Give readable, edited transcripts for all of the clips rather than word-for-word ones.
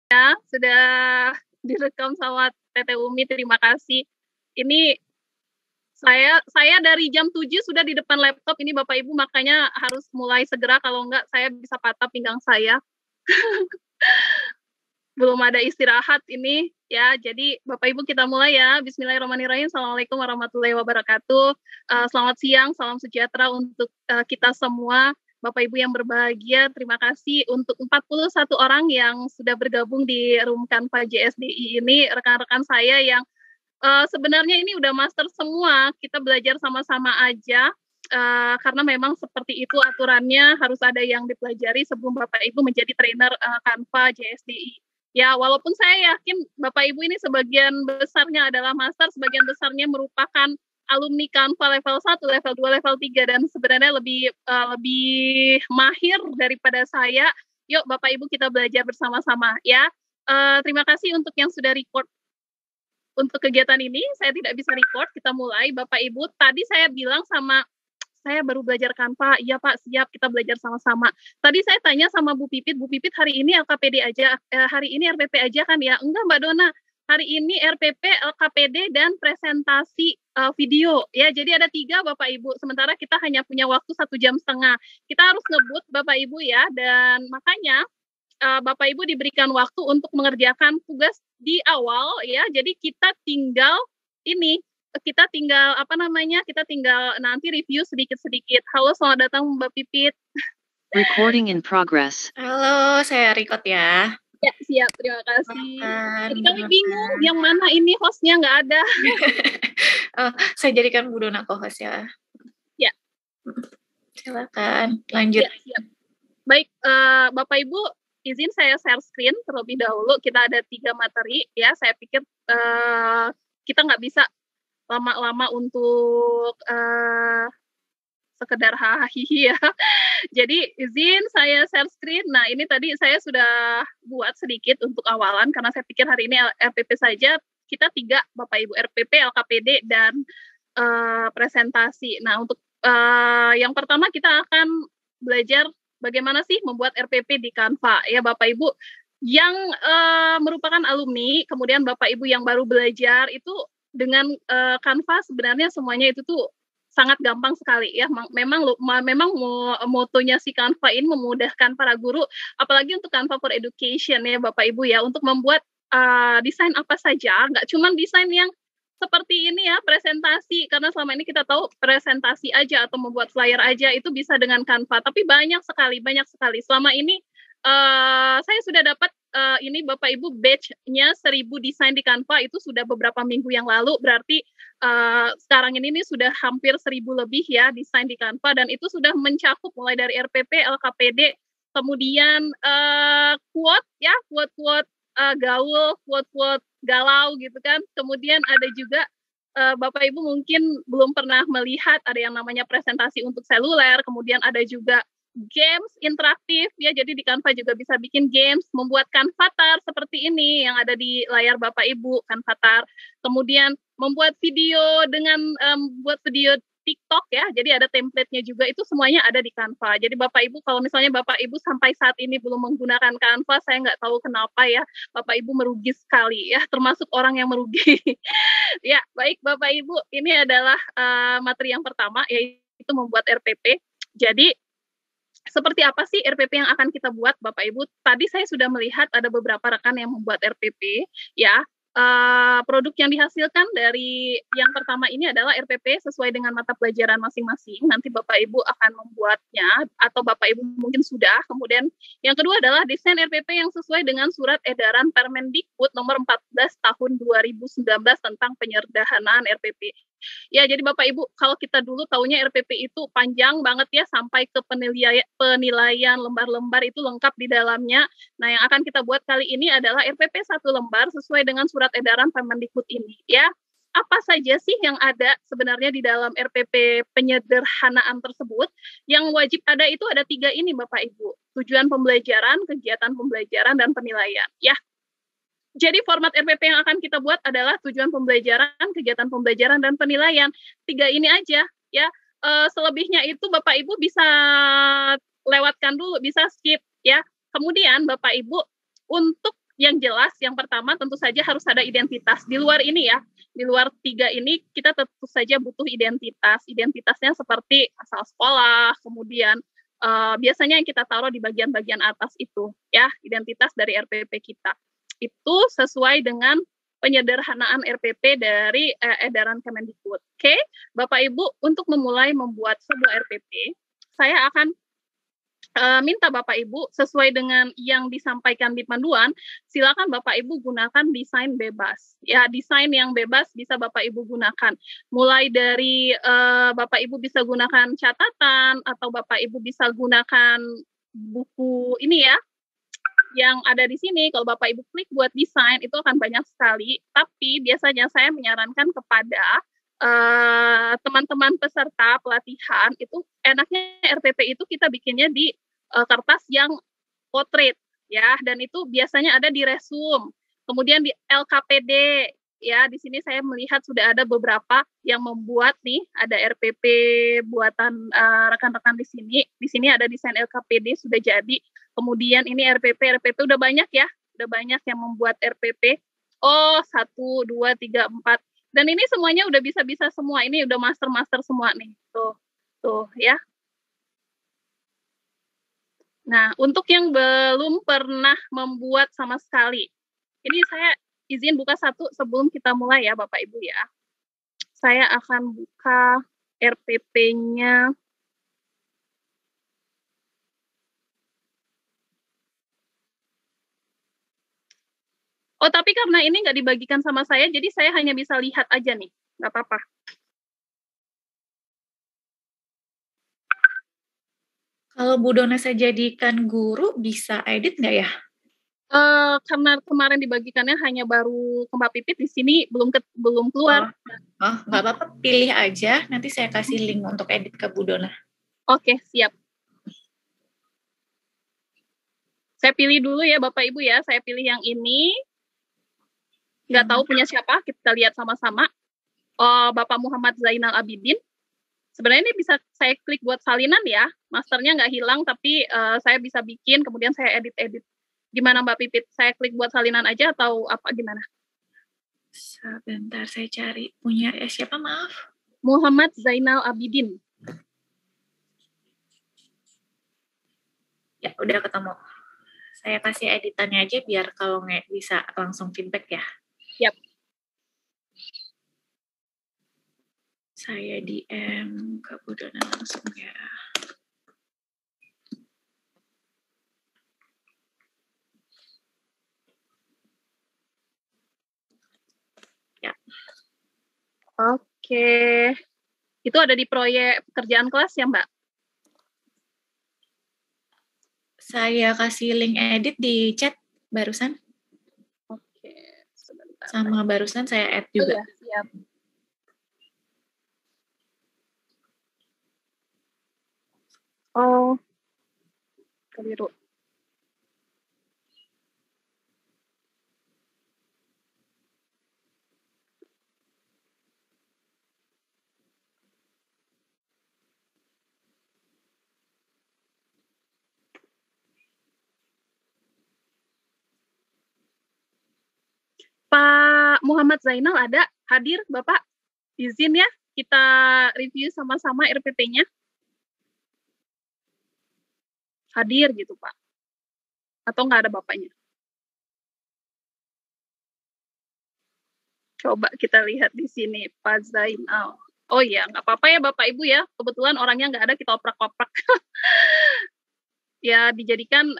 ya, sudah direkam sama Tete Umi, terima kasih. Ini saya dari jam 7 sudah di depan laptop ini Bapak Ibu, makanya harus mulai segera, kalau enggak saya bisa patah pinggang saya. Belum ada istirahat ini ya. Jadi Bapak Ibu kita mulai ya. Bismillahirrahmanirrahim. Assalamualaikum warahmatullahi wabarakatuh. Selamat siang, salam sejahtera untuk kita semua. Bapak Ibu yang berbahagia, terima kasih untuk 41 orang yang sudah bergabung di Room Canva JSDI ini, rekan-rekan saya yang sebenarnya ini udah master semua. Kita belajar sama-sama aja. Karena memang seperti itu aturannya, harus ada yang dipelajari sebelum Bapak Ibu menjadi trainer Canva JSDI. Ya, walaupun saya yakin Bapak Ibu ini sebagian besarnya adalah master, sebagian besarnya merupakan alumni Canva level 1, level 2, level 3, dan sebenarnya lebih mahir daripada saya. Yuk Bapak Ibu kita belajar bersama-sama ya. Terima kasih untuk yang sudah record untuk kegiatan ini. Saya tidak bisa record, kita mulai Bapak Ibu. Tadi saya bilang sama, saya baru belajar Canva. Iya Pak, siap, kita belajar sama-sama. Tadi saya tanya sama Bu Pipit hari ini LKPD aja, hari ini RPP aja kan ya? Enggak Mbak Dona, hari ini RPP, LKPD, dan presentasi video. Ya, jadi ada 3 Bapak Ibu, sementara kita hanya punya waktu 1,5 jam. Kita harus ngebut Bapak Ibu ya, dan makanya Bapak Ibu diberikan waktu untuk mengerjakan tugas di awal ya, jadi kita tinggal kita tinggal nanti review sedikit-sedikit. Halo, selamat datang Mbak Pipit. Recording in progress. Halo, saya record ya. Ya, siap, terima kasih. Jadi kami bingung, yang mana ini hostnya nggak ada. Saya jadikan Bu Dona co-host ya. Ya. Silakan, lanjut. Ya, siap. Baik, Bapak Ibu, izin saya share screen terlebih dahulu. Kita ada 3 materi ya. Saya pikir kita nggak bisa lama-lama untuk sekedar hahihi ya. Jadi izin saya share screen. Nah, ini tadi saya sudah buat sedikit untuk awalan karena saya pikir hari ini RPP saja. Kita 3 Bapak Ibu, RPP, LKPD, dan presentasi. Nah, untuk yang pertama kita akan belajar bagaimana sih membuat RPP di Canva ya Bapak Ibu yang merupakan alumni, kemudian Bapak Ibu yang baru belajar itu dengan Canva sebenarnya semuanya itu tuh sangat gampang sekali ya. Memang motonya si Canva ini memudahkan para guru, apalagi untuk Canva for Education ya Bapak Ibu ya, untuk membuat desain apa saja, nggak cuma desain yang seperti ini ya, presentasi, karena selama ini kita tahu presentasi aja atau membuat flyer aja itu bisa dengan Canva, tapi banyak sekali. Selama ini saya sudah dapat ini Bapak Ibu batch-nya 1000 desain di Canva itu sudah beberapa minggu yang lalu, berarti sekarang ini sudah hampir 1000 lebih ya desain di Canva, dan itu sudah mencakup mulai dari RPP, LKPD, kemudian quote-quote gaul, quote-quote galau gitu kan. Kemudian ada juga Bapak Ibu mungkin belum pernah melihat ada yang namanya presentasi untuk seluler, kemudian ada juga games interaktif ya, jadi di Canva juga bisa bikin games, membuat Canvatar seperti ini yang ada di layar Bapak Ibu, Canvatar. Kemudian membuat video dengan buat video TikTok ya, jadi ada template-nya juga, itu semuanya ada di Canva. Jadi Bapak Ibu, kalau misalnya Bapak Ibu sampai saat ini belum menggunakan Canva, saya nggak tahu kenapa ya, Bapak Ibu merugi sekali ya, termasuk orang yang merugi. Ya, baik Bapak Ibu, ini adalah materi yang pertama, yaitu membuat RPP. Jadi seperti apa sih RPP yang akan kita buat Bapak Ibu? Tadi saya sudah melihat ada beberapa rekan yang membuat RPP ya. Produk yang dihasilkan dari yang pertama ini adalah RPP sesuai dengan mata pelajaran masing-masing. Nanti Bapak Ibu akan membuatnya atau Bapak Ibu mungkin sudah. Kemudian yang kedua adalah desain RPP yang sesuai dengan surat edaran Permendikbud nomor 14 tahun 2019 tentang penyederhanaan RPP. Ya, jadi Bapak Ibu, kalau kita dulu taunya RPP itu panjang banget ya, sampai ke penilaian lembar-lembar itu lengkap di dalamnya. Nah, yang akan kita buat kali ini adalah RPP 1 lembar sesuai dengan surat edaran Permendikbud ini ya. Apa saja sih yang ada sebenarnya di dalam RPP penyederhanaan tersebut? Yang wajib ada itu ada 3 ini Bapak Ibu. Tujuan pembelajaran, kegiatan pembelajaran, dan penilaian ya. Jadi format RPP yang akan kita buat adalah tujuan pembelajaran, kegiatan pembelajaran, dan penilaian. 3 ini aja ya. Selebihnya itu Bapak Ibu bisa lewatkan dulu, bisa skip ya. Kemudian Bapak Ibu untuk yang jelas, yang pertama tentu saja harus ada identitas. Di luar ini ya, di luar 3 ini kita tentu saja butuh identitas. Identitasnya seperti asal sekolah, kemudian biasanya yang kita taruh di bagian-bagian atas itu, ya, identitas dari RPP kita. Itu sesuai dengan penyederhanaan RPP dari edaran Kemendikbud. Oke, Bapak Ibu, untuk memulai membuat sebuah RPP, saya akan minta Bapak Ibu sesuai dengan yang disampaikan di panduan, silakan Bapak Ibu gunakan desain bebas. Ya, desain yang bebas bisa Bapak Ibu gunakan. Mulai dari Bapak Ibu bisa gunakan catatan atau Bapak Ibu bisa gunakan buku ini ya, yang ada di sini. Kalau Bapak Ibu klik buat desain itu akan banyak sekali, tapi biasanya saya menyarankan kepada teman-teman peserta pelatihan itu enaknya RPP itu kita bikinnya di kertas yang potret ya, dan itu biasanya ada di resume, kemudian di LKPD ya. Di sini saya melihat sudah ada beberapa yang membuat nih, ada RPP buatan rekan-rekan di sini. Di sini ada desain LKPD sudah jadi. Kemudian ini RPP udah banyak ya, udah banyak yang membuat RPP. Oh, 1, 2, 3, 4. Dan ini semuanya udah bisa-bisa semua. Ini udah master semua nih. Tuh ya. Nah, untuk yang belum pernah membuat sama sekali, ini saya izin buka satu sebelum kita mulai ya Bapak Ibu ya. Saya akan buka RPP-nya. Oh, tapi karena ini nggak dibagikan sama saya, jadi saya hanya bisa lihat aja nih. Nggak apa-apa. Kalau Bu Dona saya jadikan guru, bisa edit nggak ya? Karena kemarin dibagikannya hanya baru ke Mbak Pipit, di sini belum keluar. Oh, nggak apa-apa, pilih aja. Nanti saya kasih link untuk edit ke Bu Dona. Oke, siap. Saya pilih dulu ya Bapak Ibu ya. Saya pilih yang ini. Nggak tahu punya siapa, kita lihat sama-sama. Bapak Muhammad Zainal Abidin. Sebenarnya ini bisa saya klik buat salinan ya. Masternya nggak hilang, tapi saya bisa bikin, kemudian saya edit-edit. Gimana Mbak Pipit? Saya klik buat salinan aja atau apa gimana? Sebentar, saya cari. Punya siapa, maaf? Muhammad Zainal Abidin. Ya, udah ketemu. Saya kasih editannya aja biar kalau nggak bisa langsung feedback ya. Yap. Saya DM ke Bu Dona langsung ya. Ya. Oke. Itu ada di proyek pekerjaan kelas ya, Mbak? Saya kasih link edit di chat barusan. Oke, sebentar. Sama barusan saya add juga. Oh, ya, siap. Oh, keliru. Pak Muhammad Zainal ada hadir, Bapak? Izin ya, kita review sama-sama RPP-nya. Hadir gitu, Pak. Atau nggak ada Bapaknya? Coba kita lihat di sini, Pak Zainal. Oh iya, nggak apa-apa ya Bapak Ibu ya. Kebetulan orangnya nggak ada, kita oprak-oprak. Ya, dijadikan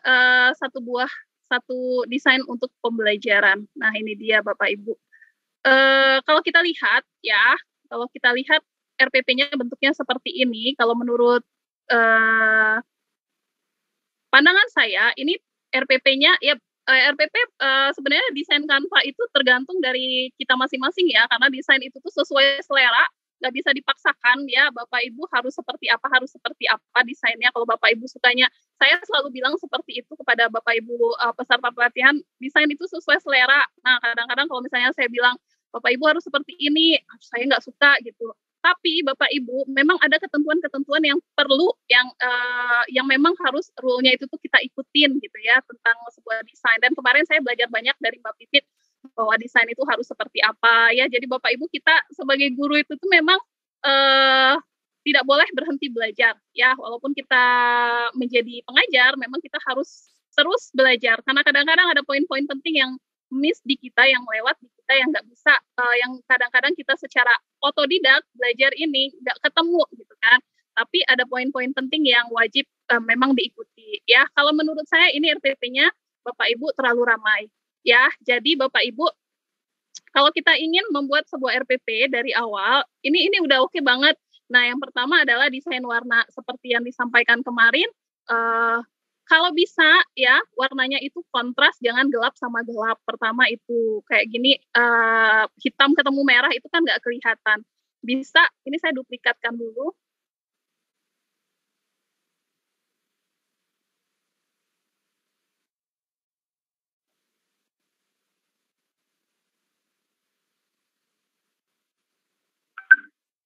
satu desain untuk pembelajaran. Nah, ini dia Bapak Ibu. Kalau kita lihat ya, RPP-nya bentuknya seperti ini. Kalau menurut pandangan saya, ini RPP-nya ya, RPP sebenarnya desain Canva itu tergantung dari kita masing-masing ya, karena desain itu tuh sesuai selera, nggak bisa dipaksakan ya. Bapak Ibu harus seperti apa desainnya. Kalau Bapak Ibu sukanya, saya selalu bilang seperti itu kepada Bapak Ibu peserta pelatihan, desain itu sesuai selera. Nah, kadang-kadang kalau misalnya saya bilang Bapak Ibu harus seperti ini, saya nggak suka gitu. Tapi Bapak Ibu memang ada ketentuan-ketentuan yang perlu yang memang harus rule-nya itu tuh kita ikutin gitu ya tentang sebuah desain. Dan kemarin saya belajar banyak dari Mbak Pipit bahwa desain itu harus seperti apa ya. Jadi Bapak Ibu kita sebagai guru itu tuh memang tidak boleh berhenti belajar ya. Walaupun kita menjadi pengajar, memang kita harus terus belajar karena kadang-kadang ada poin-poin penting yang miss di kita, yang lewat di kita, yang nggak bisa, yang kadang-kadang kita secara otodidak belajar ini nggak ketemu gitu kan. Tapi ada poin-poin penting yang wajib memang diikuti ya. Kalau menurut saya ini RPP-nya Bapak Ibu terlalu ramai ya. Jadi Bapak Ibu kalau kita ingin membuat sebuah RPP dari awal, ini udah oke banget. Nah, yang pertama adalah desain warna seperti yang disampaikan kemarin. Kalau bisa ya warnanya itu kontras, jangan gelap sama gelap. Pertama itu kayak gini hitam ketemu merah itu kan nggak kelihatan. Bisa, ini saya duplikatkan dulu.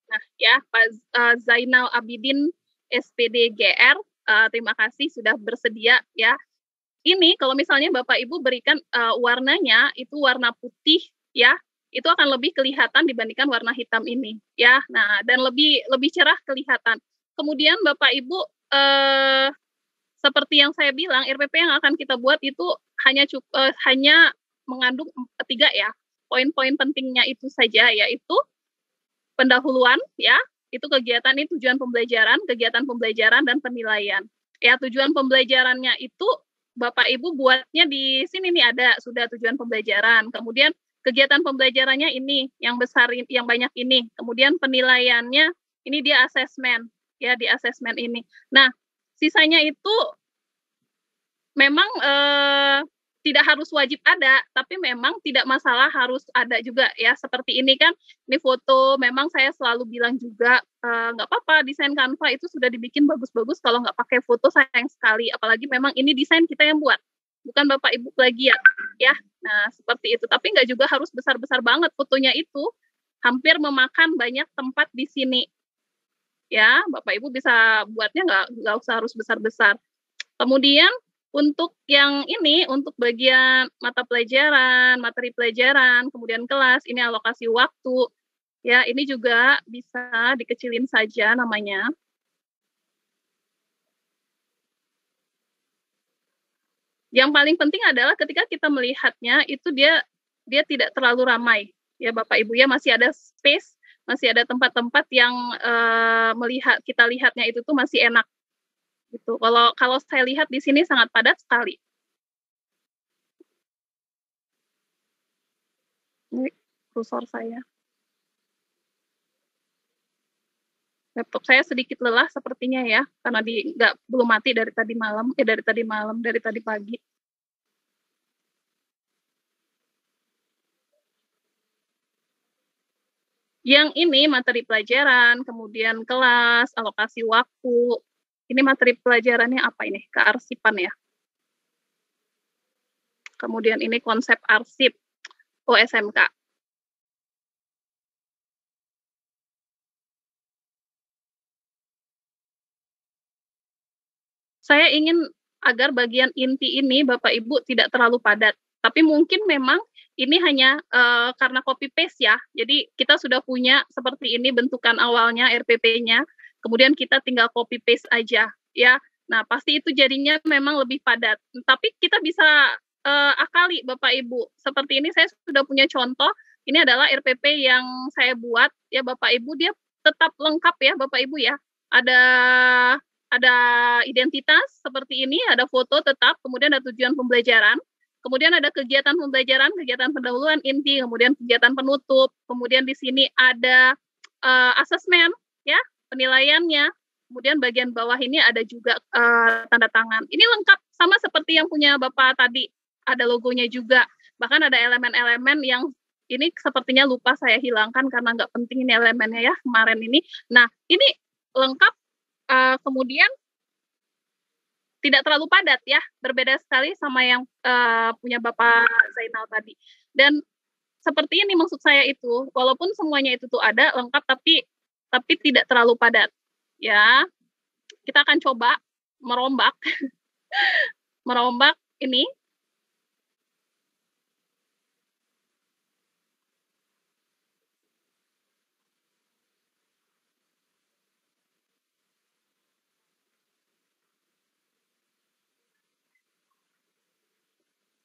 Nah ya Pak Zainal Abidin SPD GR, terima kasih sudah bersedia ya. Ini kalau misalnya Bapak Ibu berikan warnanya itu warna putih ya, itu akan lebih kelihatan dibandingkan warna hitam ini ya. Nah, dan lebih cerah kelihatan. Kemudian Bapak Ibu seperti yang saya bilang, RPP yang akan kita buat itu hanya mengandung 3 ya. Poin-poin pentingnya itu saja, yaitu pendahuluan ya, itu tujuan pembelajaran dan penilaian. Ya, tujuan pembelajarannya itu Bapak Ibu buatnya di sini nih ada sudah tujuan pembelajaran. Kemudian kegiatan pembelajarannya ini yang besar yang banyak ini. Kemudian penilaiannya ini dia asesmen ya, di asesmen ini. Nah, sisanya itu memang tidak harus wajib ada, tapi memang tidak masalah harus ada juga ya. Seperti ini kan, ini foto, memang saya selalu bilang juga, nggak apa-apa, desain Canva itu sudah dibikin bagus-bagus, kalau nggak pakai foto sayang sekali, apalagi memang ini desain kita yang buat, bukan Bapak Ibu plagiat ya. Nah, seperti itu, tapi nggak juga harus besar-besar banget fotonya itu, hampir memakan banyak tempat di sini. Ya, Bapak Ibu bisa buatnya nggak usah harus besar-besar. Kemudian untuk yang ini, untuk bagian mata pelajaran, materi pelajaran, kemudian kelas, ini alokasi waktu. Ya, ini juga bisa dikecilin saja namanya. Yang paling penting adalah ketika kita melihatnya, itu dia tidak terlalu ramai. Ya, Bapak Ibu ya, masih ada space, masih ada tempat-tempat yang kita lihatnya itu tuh masih enak. Gitu. Kalau saya lihat di sini sangat padat sekali. Ini kursor saya. Laptop saya sedikit lelah sepertinya ya, karena belum mati dari tadi pagi. Yang ini materi pelajaran, kemudian kelas, alokasi waktu. Ini materi pelajarannya apa ini? Kearsipan ya. Kemudian ini konsep arsip OSMK. Saya ingin agar bagian inti ini Bapak Ibu tidak terlalu padat. Tapi mungkin memang ini hanya karena copy paste ya. Jadi kita sudah punya seperti ini bentukan awalnya RPP-nya. Kemudian kita tinggal copy paste aja ya. Nah, pasti itu jadinya memang lebih padat. Tapi kita bisa akali Bapak Ibu. Seperti ini saya sudah punya contoh. Ini adalah RPP yang saya buat ya Bapak Ibu, dia tetap lengkap ya Bapak Ibu ya. Ada identitas seperti ini, ada foto tetap, kemudian ada tujuan pembelajaran, kemudian ada kegiatan pembelajaran, kegiatan pendahuluan inti, kemudian kegiatan penutup, kemudian di sini ada asesmen ya, penilaiannya, kemudian bagian bawah ini ada juga tanda tangan. Ini lengkap sama seperti yang punya Bapak tadi, ada logonya juga, bahkan ada elemen-elemen yang ini sepertinya lupa saya hilangkan karena nggak penting ini elemennya ya kemarin ini. Nah, ini lengkap. Kemudian tidak terlalu padat ya, berbeda sekali sama yang punya Bapak Zainal tadi. Dan seperti ini maksud saya itu, walaupun semuanya itu tuh ada lengkap, tapi tapi tidak terlalu padat. Ya, kita akan coba merombak merombak ini.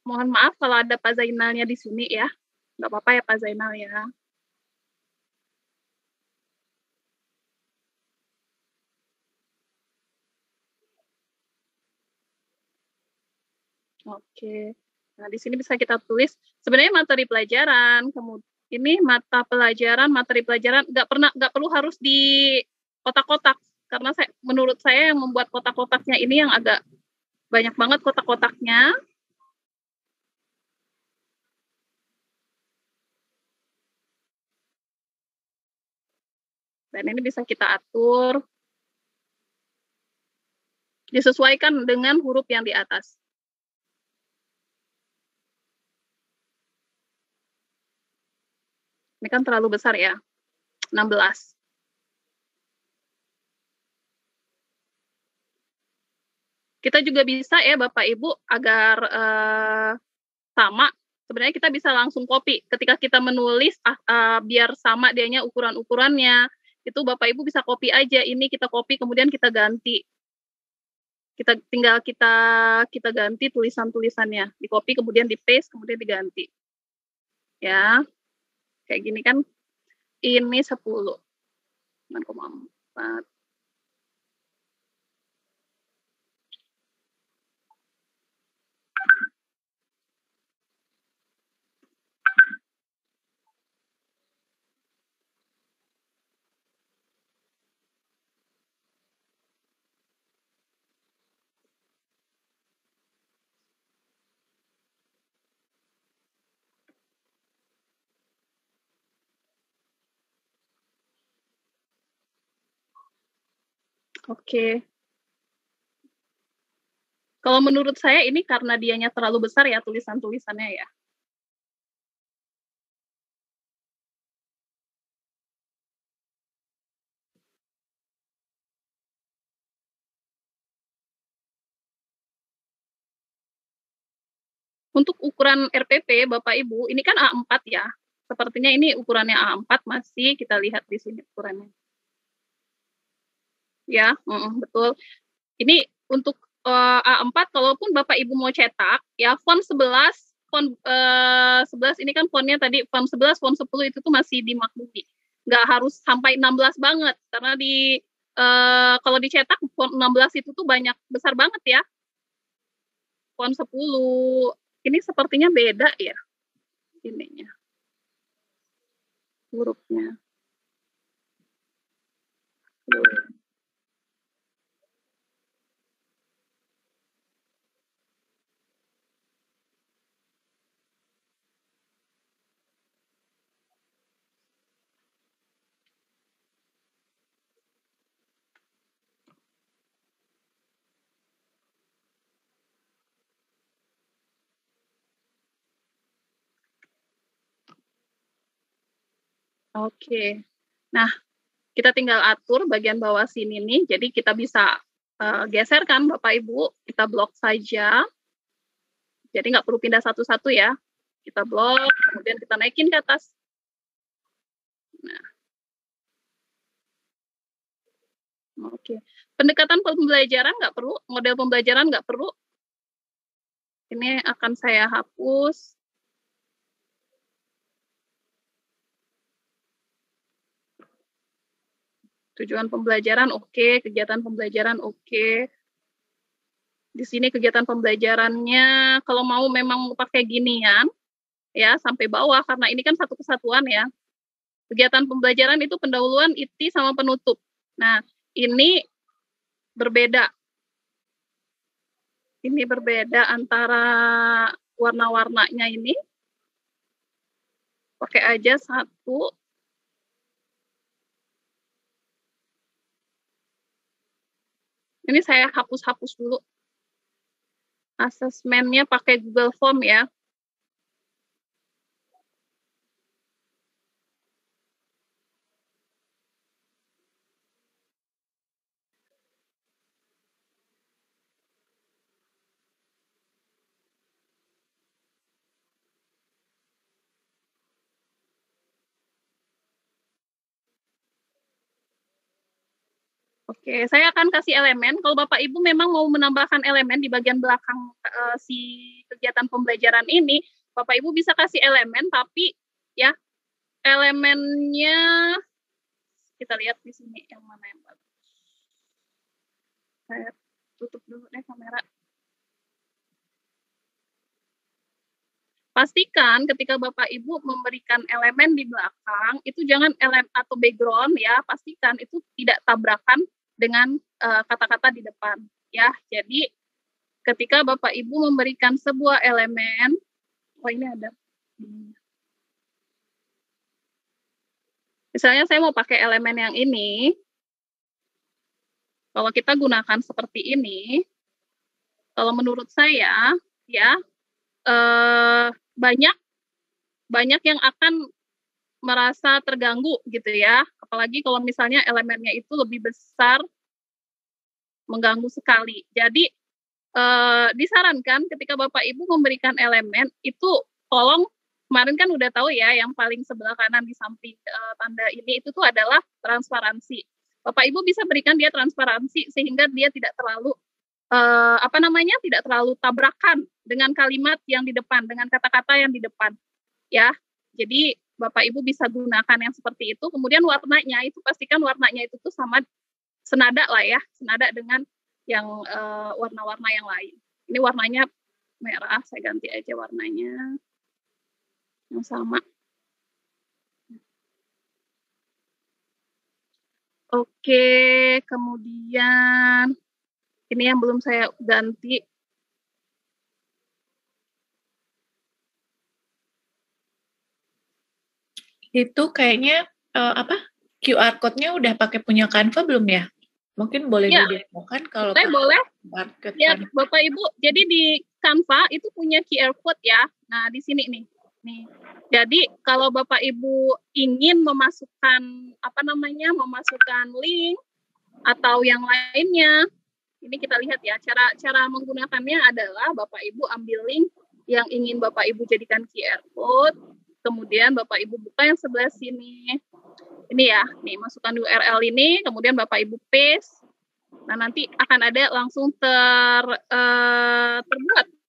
Mohon maaf kalau ada Pak Zainalnya di sini ya. Nggak apa-apa ya Pak Zainal ya. Oke. Nah, di sini bisa kita tulis sebenarnya materi pelajaran, kemudian ini mata pelajaran, materi pelajaran nggak perlu harus di kotak-kotak karena menurut saya yang membuat kotak-kotaknya ini yang agak banyak banget kotak-kotaknya. Dan ini bisa kita atur disesuaikan dengan huruf yang di atas. Ini kan terlalu besar ya, 16. Kita juga bisa ya Bapak Ibu agar sama, sebenarnya kita bisa langsung copy. Ketika kita menulis biar sama dianya ukuran-ukurannya, itu Bapak Ibu bisa copy aja. Ini kita copy kemudian kita ganti. Tinggal kita ganti tulisan-tulisannya, di copy kemudian di paste kemudian diganti. Ya. Kayak gini kan, ini 10, 9,4. Oke. Kalau menurut saya ini karena dianya terlalu besar ya tulisan-tulisannya ya. Untuk ukuran RPP Bapak Ibu, ini kan A4 ya. Sepertinya ini ukurannya A4 masih kita lihat di sini ukurannya. Ya, betul. Ini untuk A4 kalaupun Bapak Ibu mau cetak ya font 11 ini kan fontnya tadi font 11, font 10 itu tuh masih dimaklumi. Nggak harus sampai 16 banget karena kalau dicetak font 16 itu tuh banyak besar banget ya. Font 10 ini sepertinya beda ya ininya. Hurufnya. Oke. Nah, kita tinggal atur bagian bawah sini nih. Jadi kita bisa geserkan Bapak Ibu, kita blok saja. Jadi nggak perlu pindah satu-satu ya. Kita blok, kemudian kita naikin ke atas. Nah. Oke. Pendekatan pembelajaran nggak perlu, model pembelajaran nggak perlu. Ini akan saya hapus. Tujuan pembelajaran oke, kegiatan pembelajaran oke. Di sini kegiatan pembelajarannya, kalau mau memang pakai ginian, ya sampai bawah, karena ini kan satu kesatuan ya. Kegiatan pembelajaran itu pendahuluan, inti, sama penutup. Nah, ini berbeda. Ini berbeda antara warna-warnanya ini. Pakai aja satu. Ini saya hapus-hapus dulu. Asesmennya pakai Google Form ya. Oke, saya akan kasih elemen. Kalau Bapak Ibu memang mau menambahkan elemen di bagian belakang si kegiatan pembelajaran ini, Bapak Ibu bisa kasih elemen, tapi ya elemennya kita lihat di sini yang mana yang bagus. Saya tutup dulu deh kamera. Pastikan ketika Bapak Ibu memberikan elemen di belakang, itu jangan elemen atau background ya, pastikan itu tidak tabrakan dengan kata-kata di depan ya. Jadi ketika Bapak Ibu memberikan sebuah elemen, oh ini ada. Misalnya saya mau pakai elemen yang ini, kalau kita gunakan seperti ini, kalau menurut saya ya banyak yang akan merasa terganggu gitu ya, apalagi kalau misalnya elemennya itu lebih besar, mengganggu sekali. Jadi disarankan ketika Bapak Ibu memberikan elemen itu tolong, kemarin kan udah tahu ya yang paling sebelah kanan di samping tanda ini itu tuh adalah transparansi. Bapak Ibu bisa berikan dia transparansi sehingga dia tidak terlalu tidak terlalu tabrakan dengan kalimat yang di depan, dengan kata-kata yang di depan ya. Jadi Bapak Ibu bisa gunakan yang seperti itu, kemudian warnanya itu pastikan warnanya itu tuh sama senada lah ya, senada dengan yang warna-warna yang lain. Ini warnanya merah, saya ganti aja warnanya yang sama. Oke, kemudian ini yang belum saya ganti. Itu kayaknya QR code-nya udah pakai punya Canva belum ya? Mungkin boleh Ya, didemokan kalau boleh. Ya, Canva. Bapak Ibu, jadi di Canva itu punya QR code ya. Nah, di sini nih. Jadi kalau Bapak Ibu ingin memasukkan memasukkan link atau yang lainnya, ini kita lihat ya, cara menggunakannya adalah Bapak Ibu ambil link yang ingin Bapak Ibu jadikan QR code, kemudian Bapak Ibu buka yang sebelah sini. Ini ya, nih masukkan URL ini, kemudian Bapak Ibu paste. Nah, nanti akan ada langsung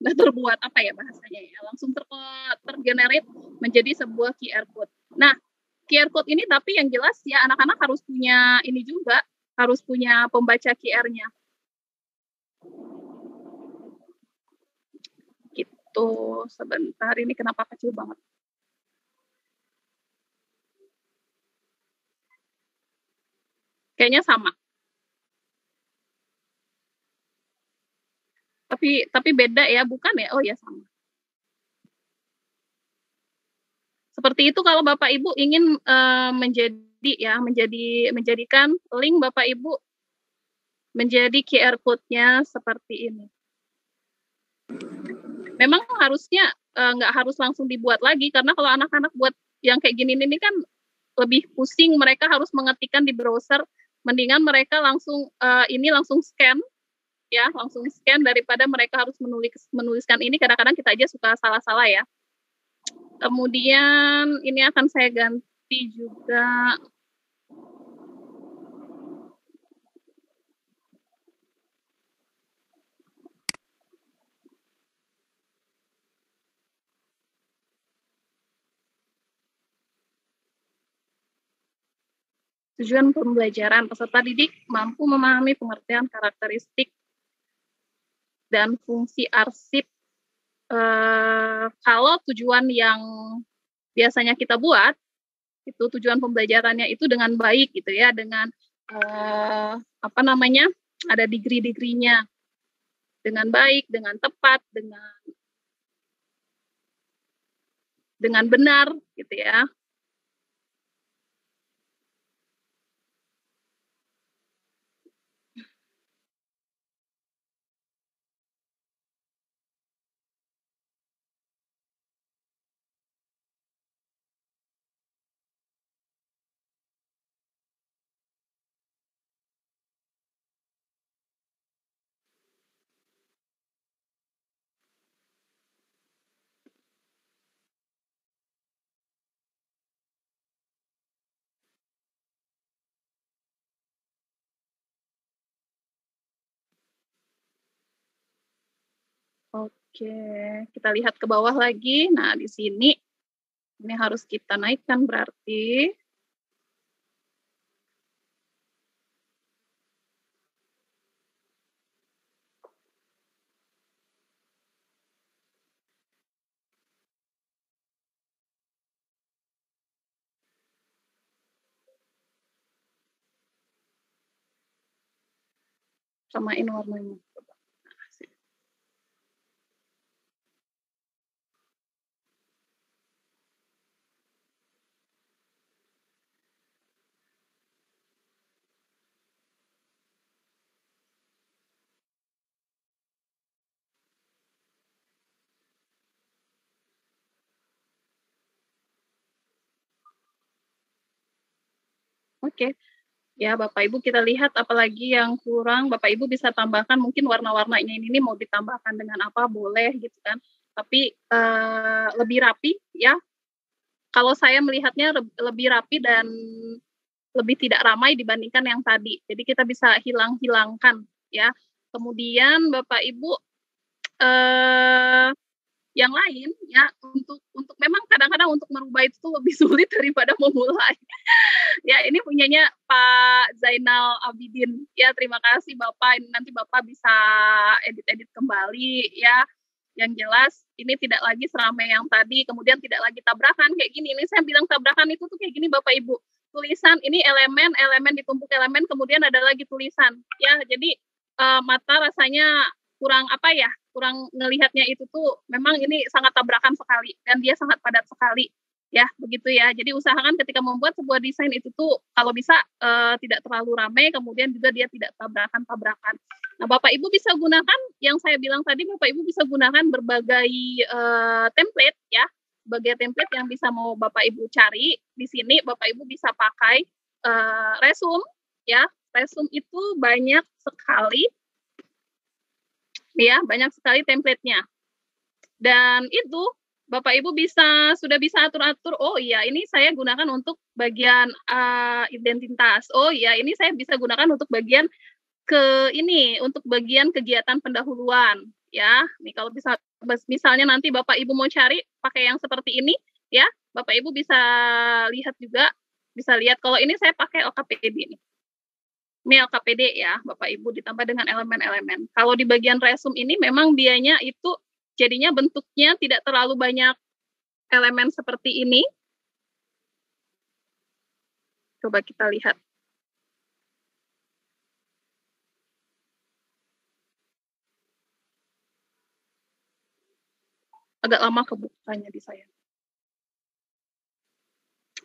terbuat apa ya bahasanya ya, langsung tergenerate menjadi sebuah QR code. Nah, QR code ini tapi yang jelas ya anak-anak harus punya ini juga, harus punya pembaca QR-nya. Gitu, sebentar, ini kenapa kecil banget. Kayaknya sama. Tapi beda ya, bukan ya? Oh ya sama. Seperti itu kalau Bapak Ibu ingin menjadikan link Bapak Ibu menjadi QR code-nya seperti ini. Memang harusnya nggak harus langsung dibuat lagi, karena kalau anak-anak buat yang kayak gini ini kan lebih pusing, mereka harus mengetikkan di browser, mendingan mereka langsung scan ya, langsung scan daripada mereka harus menuliskan ini, kadang-kadang kita aja suka salah-salah ya. Kemudian ini akan saya ganti juga. Tujuan pembelajaran, peserta didik mampu memahami pengertian karakteristik dan fungsi arsip. Kalau tujuan yang biasanya kita buat, itu tujuan pembelajarannya itu dengan baik gitu ya, dengan ada degree-degreenya, dengan baik, dengan tepat, dengan benar gitu ya. Oke, kita lihat ke bawah lagi. Nah, di sini ini harus kita naikkan berarti. Samain warnanya. Oke. Ya, Bapak Ibu kita lihat apalagi yang kurang, Bapak Ibu bisa tambahkan mungkin warna-warnanya ini mau ditambahkan dengan apa boleh gitu kan. Tapi lebih rapi ya. Kalau saya melihatnya lebih rapi dan lebih tidak ramai dibandingkan yang tadi. Jadi kita bisa hilangkan ya. Kemudian Bapak Ibu yang lain ya untuk memang kadang-kadang untuk merubah itu tuh lebih sulit daripada memulai. Ya, ini punyanya Pak Zainal Abidin. Ya, terima kasih Bapak. Ini nanti Bapak bisa edit-edit kembali ya. Yang jelas ini tidak lagi seramai yang tadi, kemudian tidak lagi tabrakan kayak gini. Ini saya bilang tabrakan itu tuh kayak gini Bapak Ibu. Tulisan ini elemen ditumpuk elemen, kemudian ada lagi tulisan. Ya, jadi mata rasanya kurang apa ya? Kurang ngelihatnya itu tuh memang ini sangat tabrakan sekali dan dia sangat padat sekali. Ya, begitu ya. Jadi usahakan ketika membuat sebuah desain itu tuh kalau bisa tidak terlalu ramai, kemudian juga dia tidak tabrakan-tabrakan. Nah, Bapak Ibu bisa gunakan yang saya bilang tadi, Bapak Ibu bisa gunakan berbagai template ya, sebagai template yang bisa mau Bapak Ibu cari. Di sini Bapak Ibu bisa pakai resume ya. Resume itu banyak sekali ya, banyak sekali template-nya. Dan itu Bapak Ibu sudah bisa atur-atur, oh iya ini saya gunakan untuk bagian identitas. Oh iya ini saya bisa gunakan untuk bagian untuk bagian kegiatan pendahuluan ya. Nih kalau misalnya nanti Bapak Ibu mau cari pakai yang seperti ini ya, Bapak Ibu bisa lihat juga, bisa lihat kalau ini saya pakai LKPD nih. Ini LKPD ya, Bapak Ibu ditambah dengan elemen-elemen. Kalau di bagian resume ini memang dianya itu jadinya bentuknya tidak terlalu banyak elemen seperti ini. Coba kita lihat. Agak lama kebukanya di saya.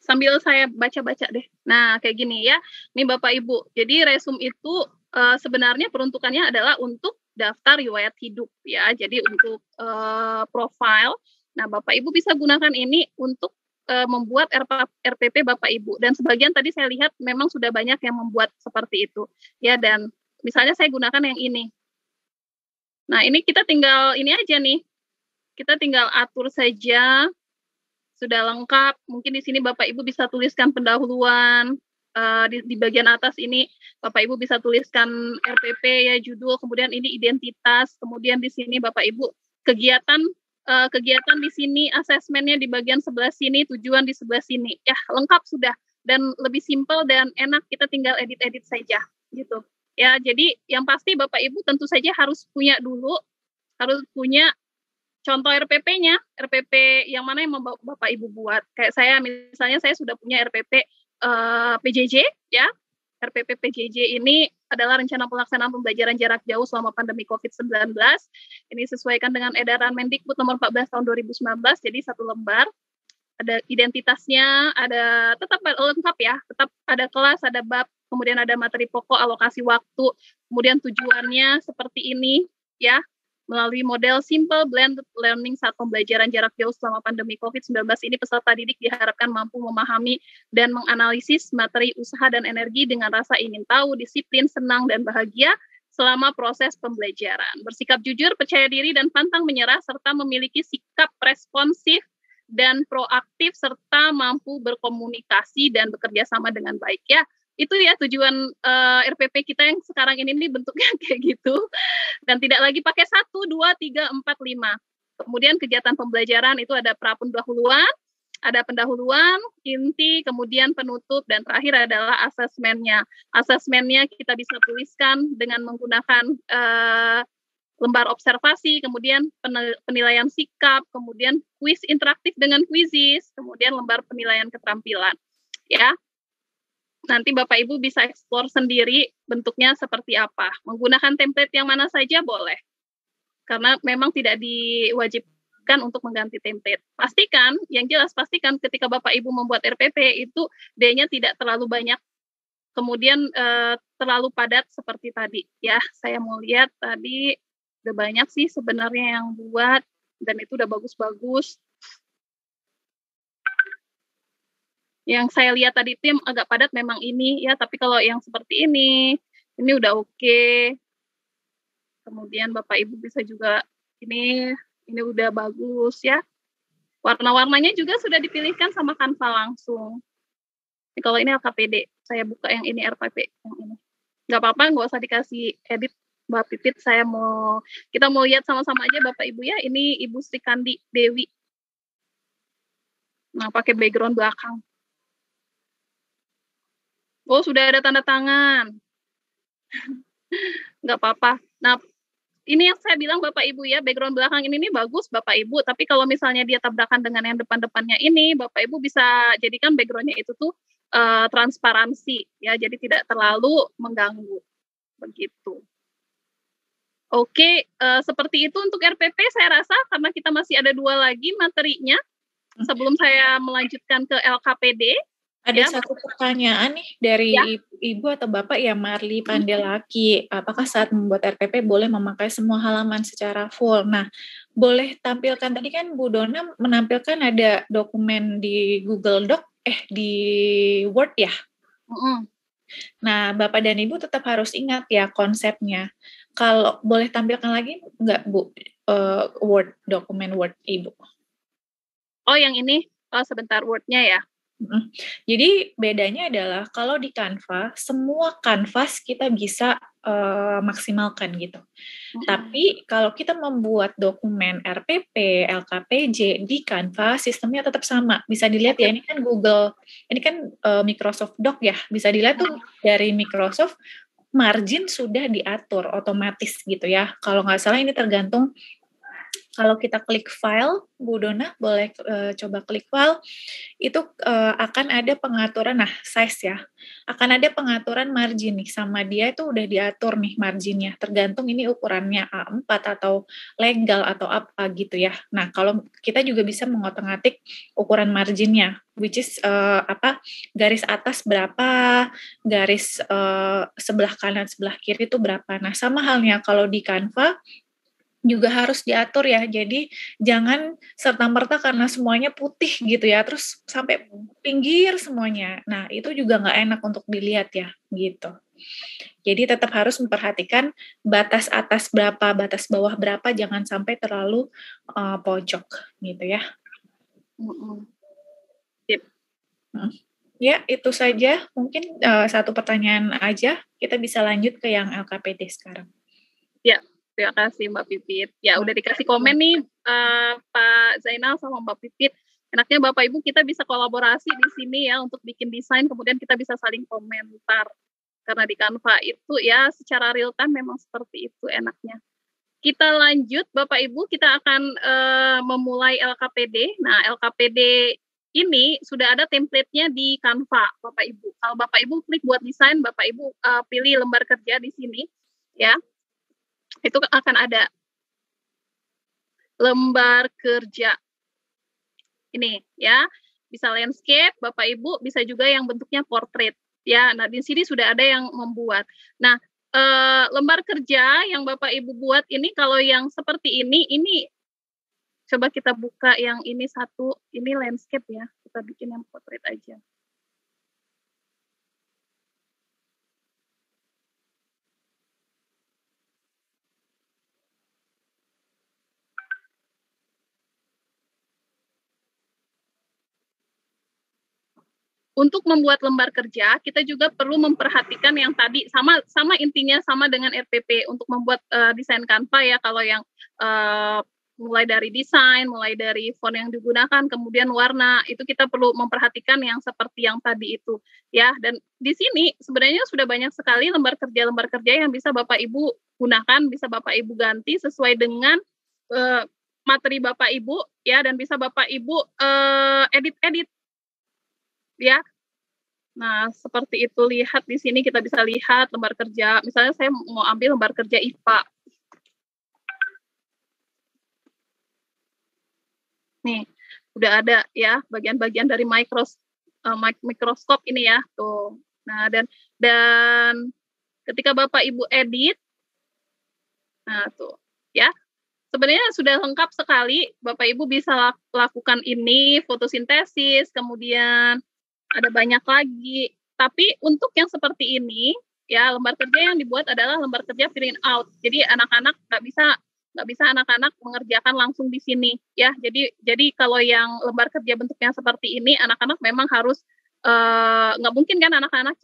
Sambil saya baca-baca deh. Nah, kayak gini ya. Nih Bapak Ibu. Jadi resume itu sebenarnya peruntukannya adalah untuk daftar riwayat hidup ya. Jadi untuk profile. Nah, Bapak Ibu bisa gunakan ini untuk membuat RPP Bapak Ibu. Dan sebagian tadi saya lihat memang sudah banyak yang membuat seperti itu. Ya, dan misalnya saya gunakan yang ini. Nah, ini kita tinggal ini aja nih. Kita tinggal atur saja. Sudah lengkap. Mungkin di sini Bapak Ibu bisa tuliskan pendahuluan. Di bagian atas ini Bapak Ibu bisa tuliskan RPP ya, judul, kemudian ini identitas, kemudian di sini Bapak Ibu kegiatan di sini, asesmennya di bagian sebelah sini, tujuan di sebelah sini. Ya, lengkap sudah dan lebih simpel dan enak, kita tinggal edit-edit saja gitu. Ya, jadi yang pasti Bapak Ibu tentu saja harus punya contoh RPP-nya, RPP yang mana yang mau Bapak Ibu buat. Kayak saya, misalnya saya sudah punya RPP PJJ, ya. RPP PJJ ini adalah rencana pelaksanaan pembelajaran jarak jauh selama pandemi COVID-19. Ini sesuaikan dengan edaran Mendikbud nomor 14 tahun 2019, jadi satu lembar. Ada identitasnya, tetap lengkap ya, tetap ada kelas, ada bab, kemudian ada materi pokok, alokasi waktu, kemudian tujuannya seperti ini, ya. Melalui model Simple Blended Learning saat pembelajaran jarak jauh selama pandemi COVID-19 ini, peserta didik diharapkan mampu memahami dan menganalisis materi, usaha, dan energi dengan rasa ingin tahu, disiplin, senang, dan bahagia selama proses pembelajaran. Bersikap jujur, percaya diri, dan pantang menyerah, serta memiliki sikap responsif dan proaktif, serta mampu berkomunikasi dan bekerja sama dengan baik ya. itu ya tujuan RPP kita yang sekarang ini nih bentuknya kayak gitu, dan tidak lagi pakai 1, 2, 3, 4, 5. Kemudian kegiatan pembelajaran itu ada pendahuluan, ada pendahuluan, inti, kemudian penutup, dan terakhir adalah asesmennya. Asesmennya kita bisa tuliskan dengan menggunakan lembar observasi, kemudian penilaian sikap, kemudian kuis interaktif dengan kuisis, kemudian lembar penilaian keterampilan. Ya, nanti Bapak Ibu bisa eksplor sendiri bentuknya seperti apa. Menggunakan template yang mana saja boleh, karena memang tidak diwajibkan untuk mengganti template. Pastikan, yang jelas pastikan ketika Bapak Ibu membuat RPP itu D-nya tidak terlalu banyak, kemudian terlalu padat seperti tadi. Ya, saya mau lihat tadi udah banyak sih sebenarnya yang buat, dan itu udah bagus-bagus. Yang saya lihat tadi tim agak padat memang ini ya, tapi kalau yang seperti ini udah oke. Kemudian Bapak Ibu bisa juga ini udah bagus ya. Warna-warnanya juga sudah dipilihkan sama Canva langsung. Kalau ini LKPD, saya buka yang ini RPP yang ini. Nggak apa-apa, nggak usah dikasih edit Mbak Pipit. Kita mau lihat sama-sama aja Bapak Ibu ya. Ini Ibu Sri Kandi Dewi. Nah, pakai background belakang. Oh, sudah ada tanda tangan. Nggak apa-apa. Nah, ini yang saya bilang Bapak Ibu ya, background belakang ini bagus Bapak Ibu, tapi kalau misalnya dia tabrakan dengan yang depan-depannya ini, Bapak Ibu bisa jadikan backgroundnya itu tuh transparansi ya, jadi tidak terlalu mengganggu. Begitu. Oke, seperti itu untuk RPP saya rasa, karena kita masih ada 2 lagi materinya sebelum saya melanjutkan ke LKPD. Ada satu pertanyaan nih dari Ibu atau Bapak ya, Marli Pandelaki. Apakah saat membuat RPP boleh memakai semua halaman secara full? Nah, boleh tampilkan, tadi kan Bu Dona menampilkan ada dokumen di Google Doc, di Word ya? Nah, Bapak dan Ibu tetap harus ingat ya konsepnya. Kalau boleh tampilkan lagi nggak Bu, Word, dokumen Word Ibu? Oh, yang ini? Oh, sebentar, Word-nya ya? Jadi bedanya adalah kalau di Canva, semua kanvas kita bisa maksimalkan gitu. Tapi kalau kita membuat dokumen RPP, LKPJ di Canva, sistemnya tetap sama. Bisa dilihat ya, ini kan Google, ini kan Microsoft Doc ya. Bisa dilihat tuh dari Microsoft, margin sudah diatur otomatis gitu ya. Kalau nggak salah ini tergantung. Kalau kita klik file, Bu Dona boleh coba klik file, itu akan ada pengaturan, nah size ya, akan ada pengaturan margin nih, sama dia itu udah diatur nih marginnya, tergantung ini ukurannya A4 atau legal atau apa gitu ya. Nah kalau kita juga bisa mengotak-atik ukuran marginnya, which is garis atas berapa, garis sebelah kanan, sebelah kiri itu berapa. Nah sama halnya kalau di Canva, juga harus diatur ya, jadi jangan serta-merta karena semuanya putih gitu ya, terus sampai pinggir semuanya. Nah, itu juga nggak enak untuk dilihat ya, gitu. Jadi tetap harus memperhatikan batas atas berapa, batas bawah berapa, jangan sampai terlalu pojok gitu ya. Ya, itu saja. Mungkin satu pertanyaan aja, kita bisa lanjut ke yang LKPD sekarang. Ya. Terima kasih Mbak Pipit. Ya udah dikasih komen nih Pak Zainal sama Mbak Pipit. Enaknya Bapak Ibu kita bisa kolaborasi di sini ya untuk bikin desain, kemudian kita bisa saling komentar. Karena di Canva itu ya secara real time memang seperti itu enaknya. Kita lanjut Bapak Ibu, kita akan memulai LKPD. Nah LKPD ini sudah ada template-nya di Canva Bapak Ibu. Kalau Bapak Ibu klik buat desain, Bapak Ibu pilih lembar kerja di sini ya. Itu akan ada lembar kerja ini ya, bisa landscape Bapak Ibu, bisa juga yang bentuknya portrait ya. Nah di sini sudah ada yang membuat. Nah lembar kerja yang Bapak Ibu buat ini, kalau yang seperti ini coba kita buka yang ini satu, ini landscape ya, kita bikin yang portrait aja. untuk membuat lembar kerja, kita juga perlu memperhatikan yang tadi sama intinya sama dengan RPP untuk membuat desain Canva ya. Kalau yang mulai dari desain, mulai dari font yang digunakan, kemudian warna, itu kita perlu memperhatikan yang seperti yang tadi itu ya. Dan di sini sebenarnya sudah banyak sekali lembar kerja yang bisa Bapak Ibu gunakan, bisa Bapak Ibu ganti sesuai dengan materi Bapak Ibu ya, dan bisa Bapak Ibu edit-edit ya. Nah, seperti itu, lihat di sini kita bisa lihat lembar kerja. Misalnya saya mau ambil lembar kerja IPA. Nih, udah ada ya bagian-bagian dari mikroskop ini ya, tuh. Nah, dan ketika Bapak Ibu edit, nah tuh, ya. Sebenarnya sudah lengkap sekali, Bapak Ibu bisa lakukan ini, fotosintesis, kemudian ada banyak lagi. Tapi untuk yang seperti ini, ya lembar kerja yang dibuat adalah lembar kerja print out. Jadi anak-anak nggak bisa anak-anak mengerjakan langsung di sini, ya. Jadi kalau yang lembar kerja bentuknya seperti ini, anak-anak memang harus nggak mungkin kan anak-anak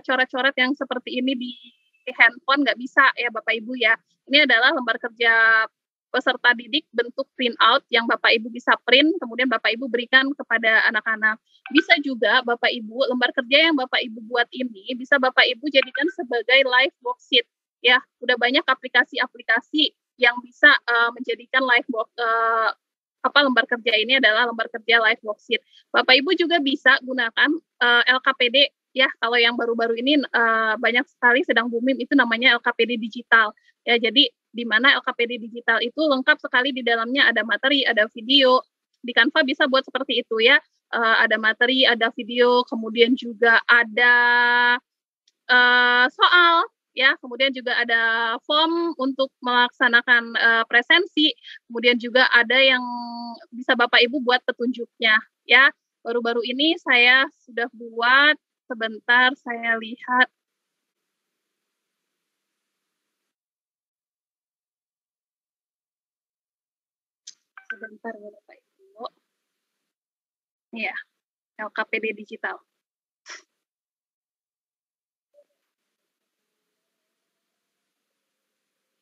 coret-coret yang seperti ini di handphone, nggak bisa ya Bapak Ibu ya. Ini adalah lembar kerja peserta didik bentuk print out yang Bapak Ibu bisa print, kemudian Bapak Ibu berikan kepada anak-anak. Bisa juga Bapak Ibu, lembar kerja yang Bapak Ibu buat ini, bisa Bapak Ibu jadikan sebagai live worksheet. Ya, udah banyak aplikasi-aplikasi yang bisa menjadikan lembar kerja ini adalah lembar kerja live worksheet. Bapak Ibu juga bisa gunakan LKPD, ya, kalau yang baru-baru ini banyak sekali sedang booming, itu namanya LKPD digital. Ya, jadi di mana LKPD digital itu lengkap sekali, di dalamnya ada materi, ada video. Di Canva bisa buat seperti itu ya, ada materi, ada video, kemudian juga ada soal ya, kemudian juga ada form untuk melaksanakan presensi, kemudian juga ada yang bisa Bapak Ibu buat petunjuknya ya. Baru-baru ini saya sudah buat, sebentar saya lihat. Sebentar ya Bapak Ibu. Iya, LKPD digital.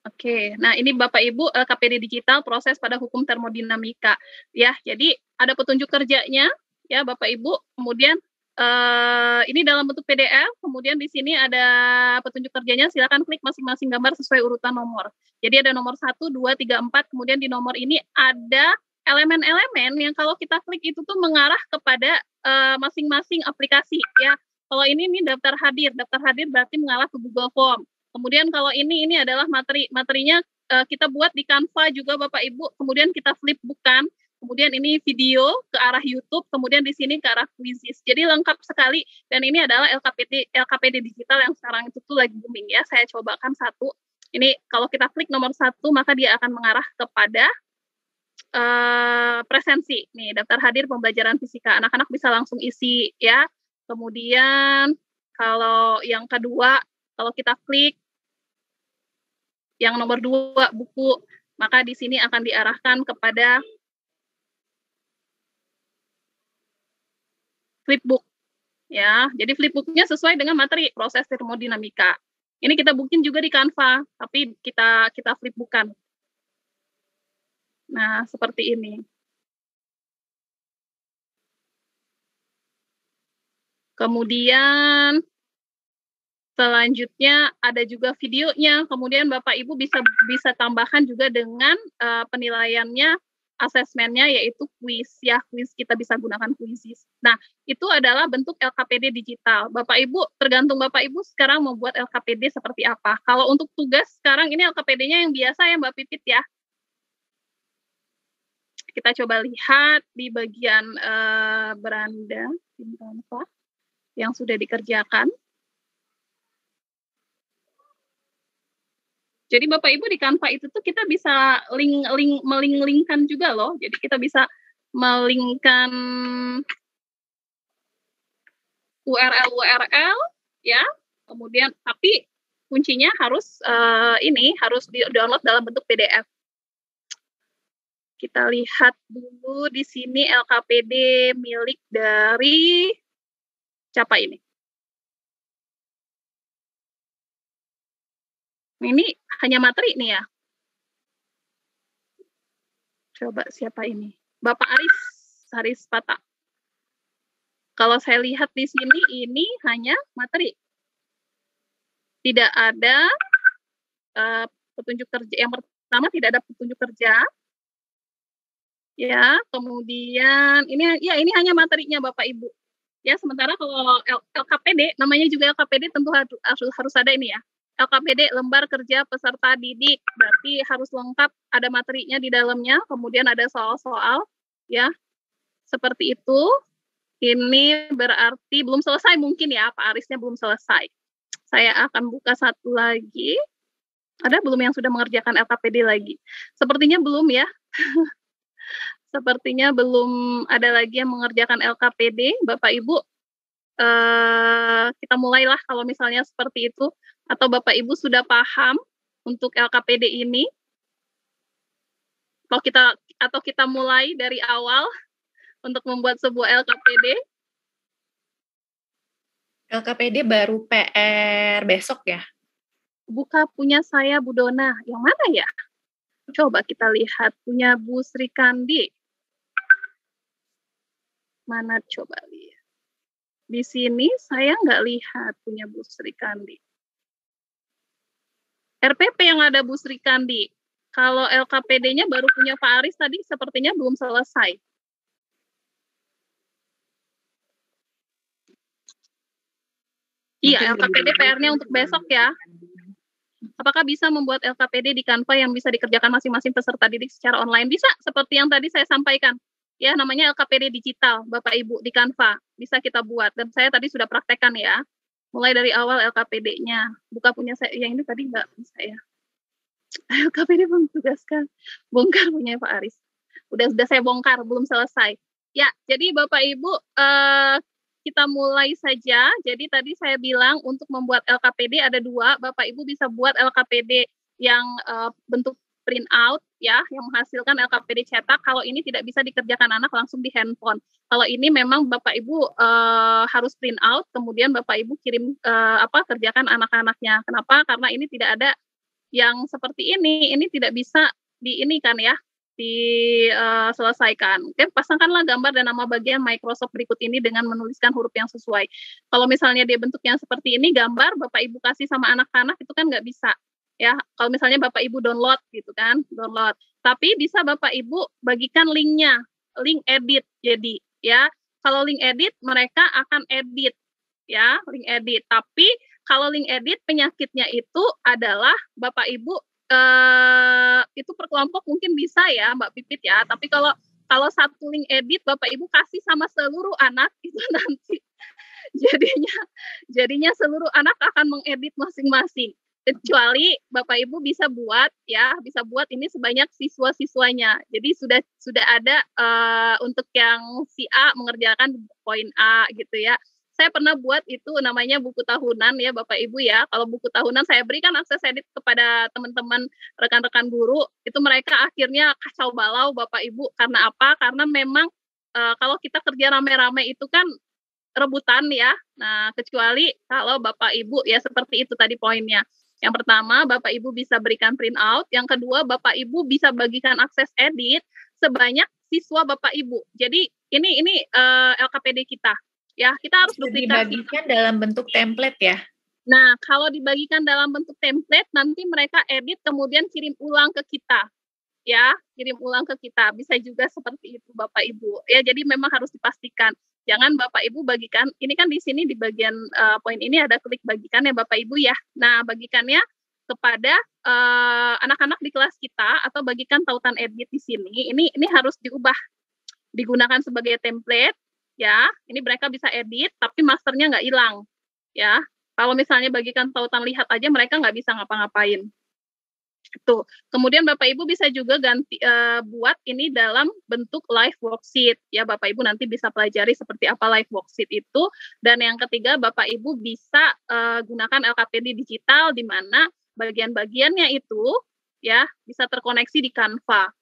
Oke, nah ini Bapak Ibu LKPD digital proses pada hukum termodinamika ya. Jadi ada petunjuk kerjanya ya Bapak Ibu. Kemudian ini dalam bentuk PDF. Kemudian di sini ada petunjuk kerjanya. Silakan klik masing-masing gambar sesuai urutan nomor. Jadi ada nomor 1, 2, 3, 4. Kemudian di nomor ini ada elemen-elemen yang kalau kita klik itu tuh mengarah kepada masing-masing aplikasi ya. Kalau ini daftar hadir berarti mengarah ke Google Form. Kemudian kalau ini adalah materinya kita buat di Canva juga Bapak Ibu. Kemudian kita flip bukan. Kemudian ini video ke arah YouTube. Kemudian di sini ke arah quizzes. Jadi lengkap sekali. Dan ini adalah LKPD digital yang sekarang itu tuh lagi booming ya. Saya cobakan satu. Ini kalau kita klik nomor 1 maka dia akan mengarah kepada presensi. Nih daftar hadir pembelajaran fisika. Anak-anak bisa langsung isi ya. Kemudian kalau yang kedua, kalau kita klik yang nomor 2 buku, maka di sini akan diarahkan kepada flipbook ya. Jadi flipbooknya sesuai dengan materi proses termodinamika. Ini kita bikin juga di Canva, tapi kita flipbookan. Nah, seperti ini. Kemudian selanjutnya ada juga videonya. Kemudian Bapak Ibu bisa tambahkan juga dengan penilaiannya, asesmennya, yaitu kuis ya. Kuis kita bisa gunakan quizzes. Nah, itu adalah bentuk LKPD digital. Bapak Ibu, tergantung Bapak Ibu sekarang membuat LKPD seperti apa. Kalau untuk tugas sekarang ini LKPD-nya yang biasa ya Mbak Pipit ya. Kita coba lihat di bagian beranda yang sudah dikerjakan. Jadi Bapak Ibu di Canva itu tuh kita bisa melink-linkkan juga loh. Jadi kita bisa melinkkan URL ya. Kemudian tapi kuncinya harus harus di-download dalam bentuk PDF. Kita lihat dulu di sini LKPD milik dari Siapa ini? Ini hanya materi nih ya. Coba siapa ini? Bapak Aris Pata. Kalau saya lihat di sini ini hanya materi. Tidak ada petunjuk kerja. Yang pertama tidak ada petunjuk kerja. Ya, kemudian ini hanya materinya Bapak Ibu. Ya, sementara kalau LKPD, namanya juga LKPD tentu harus ada ini ya. LKPD lembar kerja peserta didik, berarti harus lengkap, ada materinya di dalamnya, kemudian ada soal-soal ya. Seperti itu. Ini berarti belum selesai mungkin ya, Pak Arisnya belum selesai. Saya akan buka satu lagi. Ada belum yang sudah mengerjakan LKPD lagi? Sepertinya belum ya. Sepertinya belum ada lagi yang mengerjakan LKPD. Bapak Ibu, kita mulailah kalau misalnya seperti itu. Atau Bapak Ibu sudah paham untuk LKPD ini? Atau kita mulai dari awal untuk membuat sebuah LKPD? LKPD baru PR besok ya? Buka punya saya Bu Dona. Yang mana ya? Coba kita lihat punya Bu Sri Kandi. Mana coba lihat. Di sini saya nggak lihat punya Bu Sri Kandi. RPP yang ada Bu Sri Kandi. Kalau LKPD-nya baru punya Pak Aris tadi sepertinya belum selesai. Iya, LKPD PR-nya untuk besok ya. Apakah bisa membuat LKPD di Canva yang bisa dikerjakan masing-masing peserta didik secara online? Bisa, seperti yang tadi saya sampaikan. Ya, namanya LKPD digital, Bapak Ibu, di Canva. Bisa kita buat. Dan saya tadi sudah praktekkan ya. Mulai dari awal LKPD-nya. Buka punya saya, yang ini tadi nggak bisa ya. LKPD belum tugaskan. Bongkar punya Pak Aris. Udah saya bongkar, belum selesai. Ya, jadi Bapak Ibu, kita mulai saja. Jadi tadi saya bilang untuk membuat LKPD ada 2. Bapak Ibu bisa buat LKPD yang bentuk print out ya, yang menghasilkan LKPD cetak. Kalau ini tidak bisa dikerjakan anak langsung di handphone. Kalau ini memang Bapak Ibu harus print out, kemudian Bapak Ibu kirim kerjakan anak-anaknya. Kenapa? Karena ini tidak ada yang seperti ini. Ini tidak bisa diinikan ya, diselesaikan. Oke, pasangkanlah gambar dan nama bagian Microsoft berikut ini dengan menuliskan huruf yang sesuai. Kalau misalnya dia bentuknya seperti ini, gambar Bapak Ibu kasih sama anak-anak itu kan nggak bisa. Ya, kalau misalnya Bapak Ibu download gitu kan, download. Tapi bisa Bapak Ibu bagikan linknya, link edit. Jadi ya, kalau link edit mereka akan edit ya, link edit. Tapi kalau link edit penyakitnya itu adalah Bapak Ibu itu per kelompok mungkin bisa ya Mbak Pipit ya, tapi kalau satu link edit Bapak Ibu kasih sama seluruh anak itu nanti jadinya seluruh anak akan mengedit masing-masing, kecuali Bapak Ibu bisa buat ini sebanyak siswa-siswanya. Jadi sudah ada untuk yang si A mengerjakan poin A gitu ya. Saya pernah buat itu namanya buku tahunan ya Bapak Ibu ya. Kalau buku tahunan saya berikan akses edit kepada teman-teman rekan-rekan guru. Itu mereka akhirnya kacau balau Bapak Ibu. Karena apa? Karena memang kalau kita kerja rame-rame itu kan rebutan ya. Nah, kecuali kalau Bapak Ibu ya seperti itu tadi poinnya. Yang pertama, Bapak Ibu bisa berikan print out. Yang kedua, Bapak Ibu bisa bagikan akses edit sebanyak siswa Bapak Ibu. Jadi ini LKPD kita. Ya, kita harus duplikasi. Dibagikan dalam bentuk template ya. Nah, kalau dibagikan dalam bentuk template, nanti mereka edit kemudian kirim ulang ke kita. Ya, kirim ulang ke kita. Bisa juga seperti itu Bapak Ibu. Ya, jadi memang harus dipastikan. Jangan Bapak Ibu bagikan, ini kan di sini di bagian poin ini ada klik bagikan ya Bapak Ibu ya. Nah, bagikannya kepada anak-anak di kelas kita atau bagikan tautan edit di sini. Ini harus diubah, digunakan sebagai template. Ya, ini mereka bisa edit, tapi masternya nggak hilang. Ya, kalau misalnya bagikan tautan lihat aja, mereka nggak bisa ngapa-ngapain. Itu. Kemudian Bapak Ibu bisa juga buat ini dalam bentuk live worksheet. Ya, Bapak Ibu nanti bisa pelajari seperti apa live worksheet itu. Dan yang ketiga, Bapak Ibu bisa gunakan LKPD digital, di mana bagian-bagiannya itu ya bisa terkoneksi di Canva.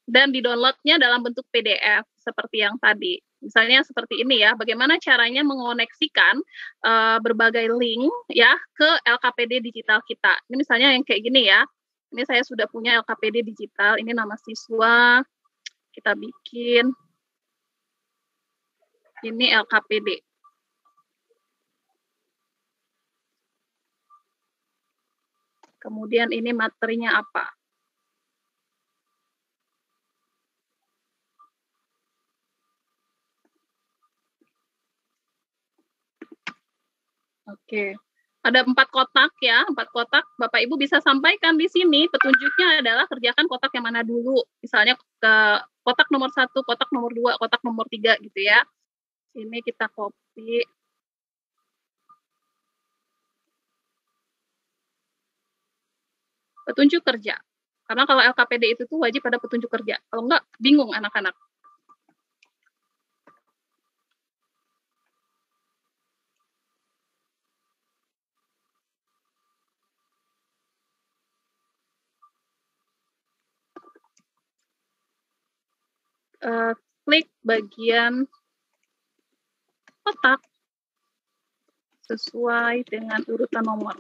Dan di-downloadnya dalam bentuk PDF. seperti yang tadi. Misalnya seperti ini ya, bagaimana caranya mengoneksikan berbagai link ya ke LKPD digital kita. Ini misalnya yang kayak gini ya. Ini saya sudah punya LKPD digital, ini nama siswa, kita bikin. Ini LKPD. Kemudian ini materinya apa? Oke, ada 4 kotak ya, 4 kotak. Bapak Ibu bisa sampaikan di sini, petunjuknya adalah kerjakan kotak yang mana dulu. Misalnya ke kotak nomor 1, kotak nomor 2, kotak nomor 3 gitu ya. Ini kita copy. Petunjuk kerja. Karena kalau LKPD itu tuh wajib ada petunjuk kerja. Kalau enggak, bingung anak-anak. Klik bagian kotak sesuai dengan urutan nomor.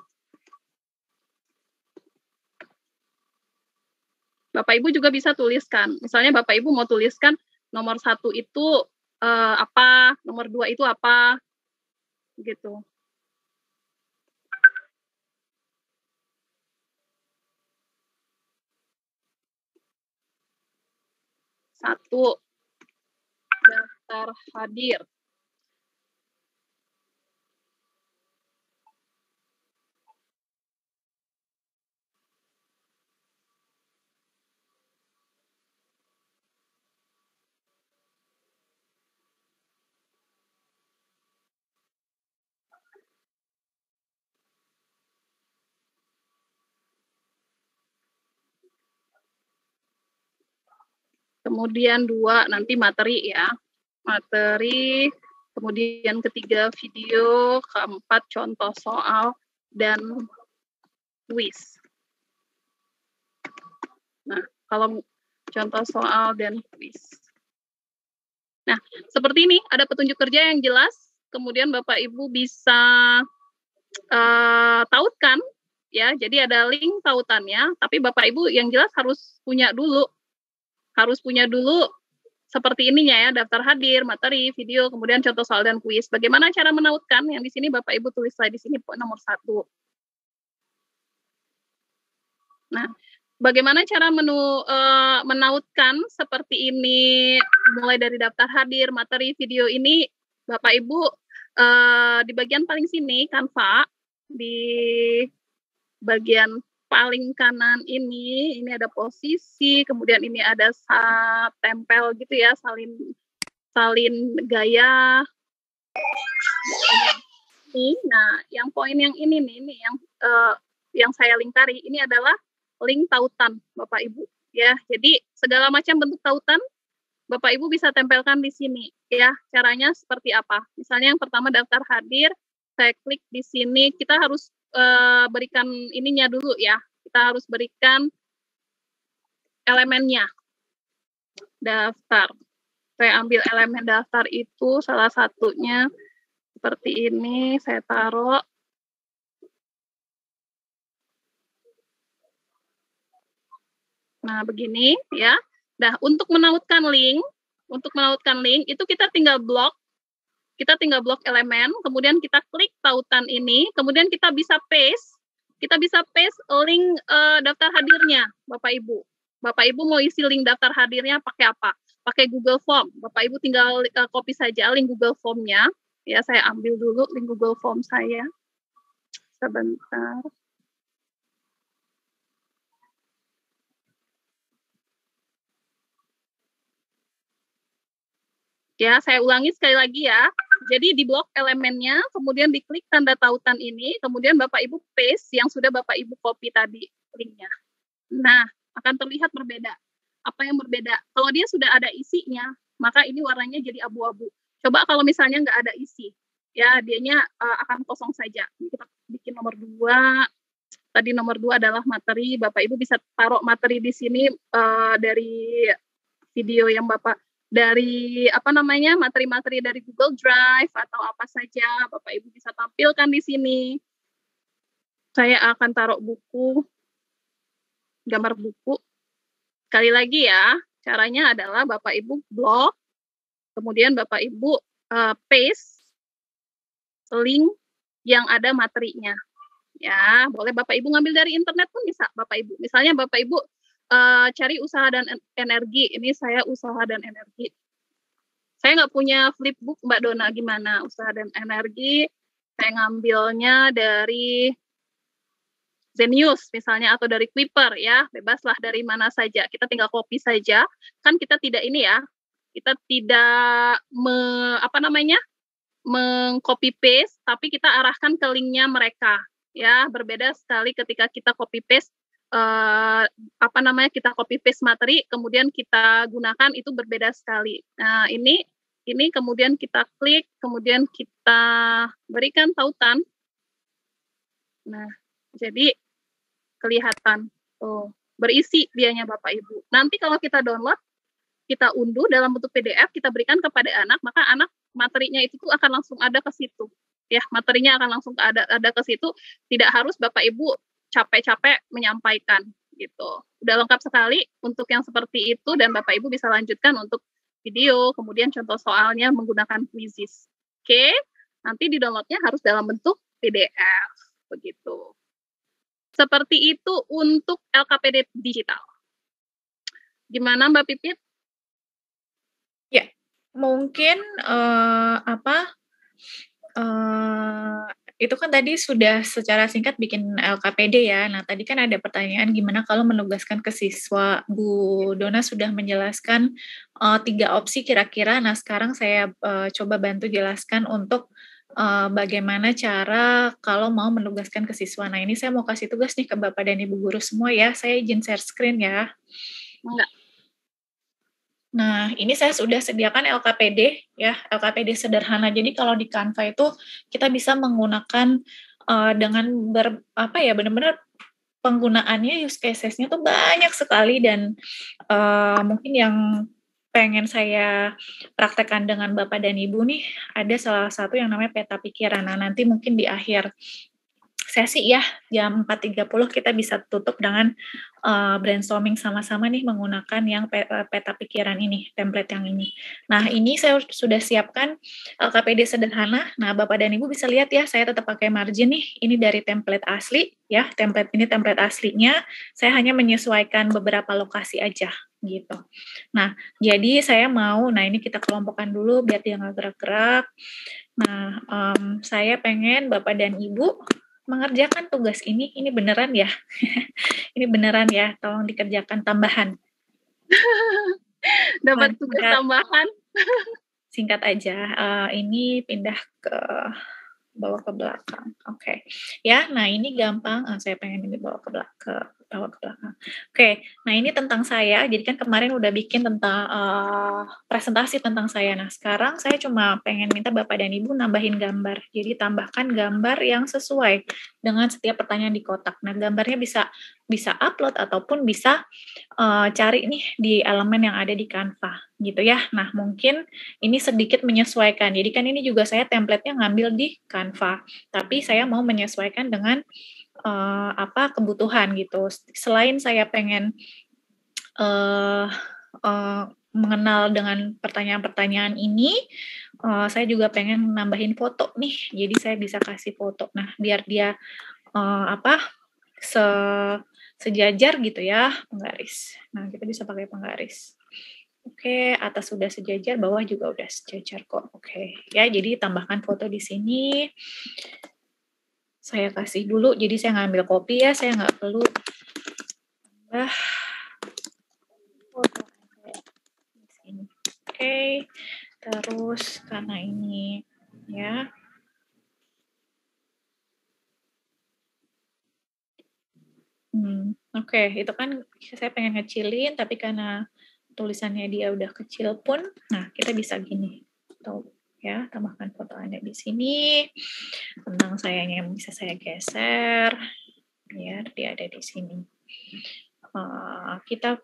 Bapak Ibu juga bisa tuliskan. Misalnya Bapak Ibu mau tuliskan nomor 1 itu apa, nomor 2 itu apa, gitu. Satu, daftar hadir. Kemudian 2, nanti materi ya. Materi, kemudian ketiga video, keempat contoh soal, dan kuis. Nah, kalau contoh soal dan kuis. Nah, seperti ini, ada petunjuk kerja yang jelas, kemudian Bapak Ibu bisa tautkan, ya, jadi ada link tautannya, tapi Bapak Ibu yang jelas harus punya dulu seperti ininya ya, daftar hadir, materi, video, kemudian contoh soal dan kuis. Bagaimana cara menautkan? Yang di sini Bapak Ibu tulis di sini nomor 1. Nah, bagaimana cara menautkan seperti ini, mulai dari daftar hadir, materi, video ini, Bapak Ibu di bagian paling sini, Canva, di bagian paling kanan ini ada posisi, kemudian ini ada tempel gitu ya, salin gaya. Nah, yang poin yang ini nih, yang saya lingkari, ini adalah link tautan, Bapak Ibu. Ya, jadi segala macam bentuk tautan, Bapak Ibu bisa tempelkan di sini. Ya, caranya seperti apa? Misalnya yang pertama daftar hadir, saya klik di sini, kita harus berikan ininya dulu ya. Kita harus berikan elemennya. Daftar. Saya ambil elemen daftar itu, salah satunya seperti ini, saya taruh. Nah, begini ya. Nah, untuk menautkan link itu kita tinggal blok elemen, kemudian kita klik tautan ini, kemudian kita bisa paste link daftar hadirnya, Bapak Ibu. Bapak Ibu mau isi link daftar hadirnya pakai apa? Pakai Google Form. Bapak Ibu tinggal copy saja link Google Form-nya. Ya, saya ambil dulu link Google Form saya. Sebentar. Ya, saya ulangi sekali lagi ya. Jadi di blok elemennya, kemudian diklik tanda tautan ini, kemudian Bapak Ibu paste yang sudah Bapak Ibu copy tadi linknya. Nah, akan terlihat berbeda. Apa yang berbeda? Kalau dia sudah ada isinya, maka ini warnanya jadi abu-abu. Coba kalau misalnya nggak ada isi, ya dianya akan kosong saja. Ini kita bikin nomor 2. Tadi nomor 2 adalah materi. Bapak Ibu bisa taruh materi di sini dari video yang Bapak dari materi-materi dari Google Drive atau apa saja Bapak Ibu bisa tampilkan di sini. Saya akan taruh buku, gambar buku. Sekali lagi ya, caranya adalah Bapak Ibu blok, kemudian Bapak Ibu paste link yang ada materinya. Ya, boleh Bapak Ibu ngambil dari internet pun bisa Bapak Ibu. Misalnya Bapak Ibu cari usaha dan energi. Ini saya usaha dan energi. Saya nggak punya flipbook, Mbak Dona, gimana usaha dan energi? Saya ngambilnya dari Zenius misalnya atau dari Clipper ya, bebaslah dari mana saja. Kita tinggal copy saja. Kan kita tidak ini ya, kita tidak meng-copy paste, tapi kita arahkan ke linknya mereka. Ya, berbeda sekali ketika kita copy paste kita copy paste materi kemudian kita gunakan, itu berbeda sekali. Nah, ini kemudian kita klik, kemudian kita berikan tautan. Nah, jadi kelihatan tuh berisi dianya Bapak Ibu. Nanti kalau kita download, kita unduh dalam bentuk PDF, kita berikan kepada anak, maka anak materinya itu tuh akan langsung ada ke situ. Ya, materinya akan langsung ada ke situ, tidak harus Bapak Ibu capek-capek menyampaikan gitu. Udah lengkap sekali untuk yang seperti itu dan Bapak Ibu bisa lanjutkan untuk video, kemudian contoh soalnya menggunakan quizzes. Oke, nanti di downloadnya harus dalam bentuk PDF begitu. Seperti itu untuk LKPD digital. Gimana Mbak Pipit? Ya, mungkin itu kan tadi sudah secara singkat bikin LKPD ya. Nah, tadi kan ada pertanyaan gimana kalau menugaskan ke siswa. Bu Dona sudah menjelaskan 3 opsi kira-kira. Nah, sekarang saya coba bantu jelaskan untuk bagaimana cara kalau mau menugaskan ke siswa. Nah, ini saya mau kasih tugas nih ke Bapak dan Ibu guru semua ya. Saya izin share screen ya. Enggak. Nah, ini saya sudah sediakan LKPD ya, LKPD sederhana. Jadi kalau di Canva itu kita bisa menggunakan dengan benar-benar penggunaannya, use cases-nya tuh banyak sekali dan mungkin yang pengen saya praktekkan dengan Bapak dan Ibu nih, ada salah satu yang namanya peta pikiran. Nah, nanti mungkin di akhir sesi ya, jam 4.30 kita bisa tutup dengan brainstorming sama-sama nih menggunakan yang peta pikiran ini, template yang ini. Nah, ini saya sudah siapkan LKPD sederhana. Nah, Bapak dan Ibu bisa lihat ya, saya tetap pakai margin nih. Ini dari template asli ya, template aslinya. Saya hanya menyesuaikan beberapa lokasi aja gitu. Nah, jadi saya ini kita kelompokkan dulu biar dia nggak gerak-gerak. Nah, saya pengen Bapak dan Ibu mengerjakan tugas ini beneran ya. Ini beneran ya, tolong dikerjakan tambahan. Dapat tugas tambahan. Singkat aja, ini pindah ke bawah ke belakang. Oke. Ya, nah ini gampang. Saya pengen ini bawa ke belakang. Oke, nah ini tentang saya. Jadi kan kemarin udah bikin tentang presentasi tentang saya. Nah, sekarang saya cuma pengen minta Bapak dan Ibu nambahin gambar. Jadi tambahkan gambar yang sesuai dengan setiap pertanyaan di kotak. Nah, gambarnya bisa upload ataupun bisa cari nih di elemen yang ada di Canva gitu ya. Nah, mungkin ini sedikit menyesuaikan. Jadi kan ini juga saya template-nya ngambil di Canva, tapi saya mau menyesuaikan dengan kebutuhan gitu. Selain saya pengen mengenal dengan pertanyaan-pertanyaan ini, saya juga pengen nambahin foto nih. Jadi saya bisa kasih foto. Nah, biar dia sejajar gitu ya, penggaris. Nah, kita bisa pakai penggaris. Oke, atas sudah sejajar, bawah juga udah sejajar kok. Oke, ya jadi tambahkan foto di sini. Saya kasih dulu, jadi saya ngambil kopi ya, saya nggak perlu tambah foto di sini. Oke, terus karena ini ya. Oke, itu kan saya pengen ngecilin, tapi karena tulisannya dia udah kecil pun, nah kita bisa gini, tuh ya, tambahkan foto Anda di sini. Tentang sayanya bisa saya geser, biar dia ada di sini. Kita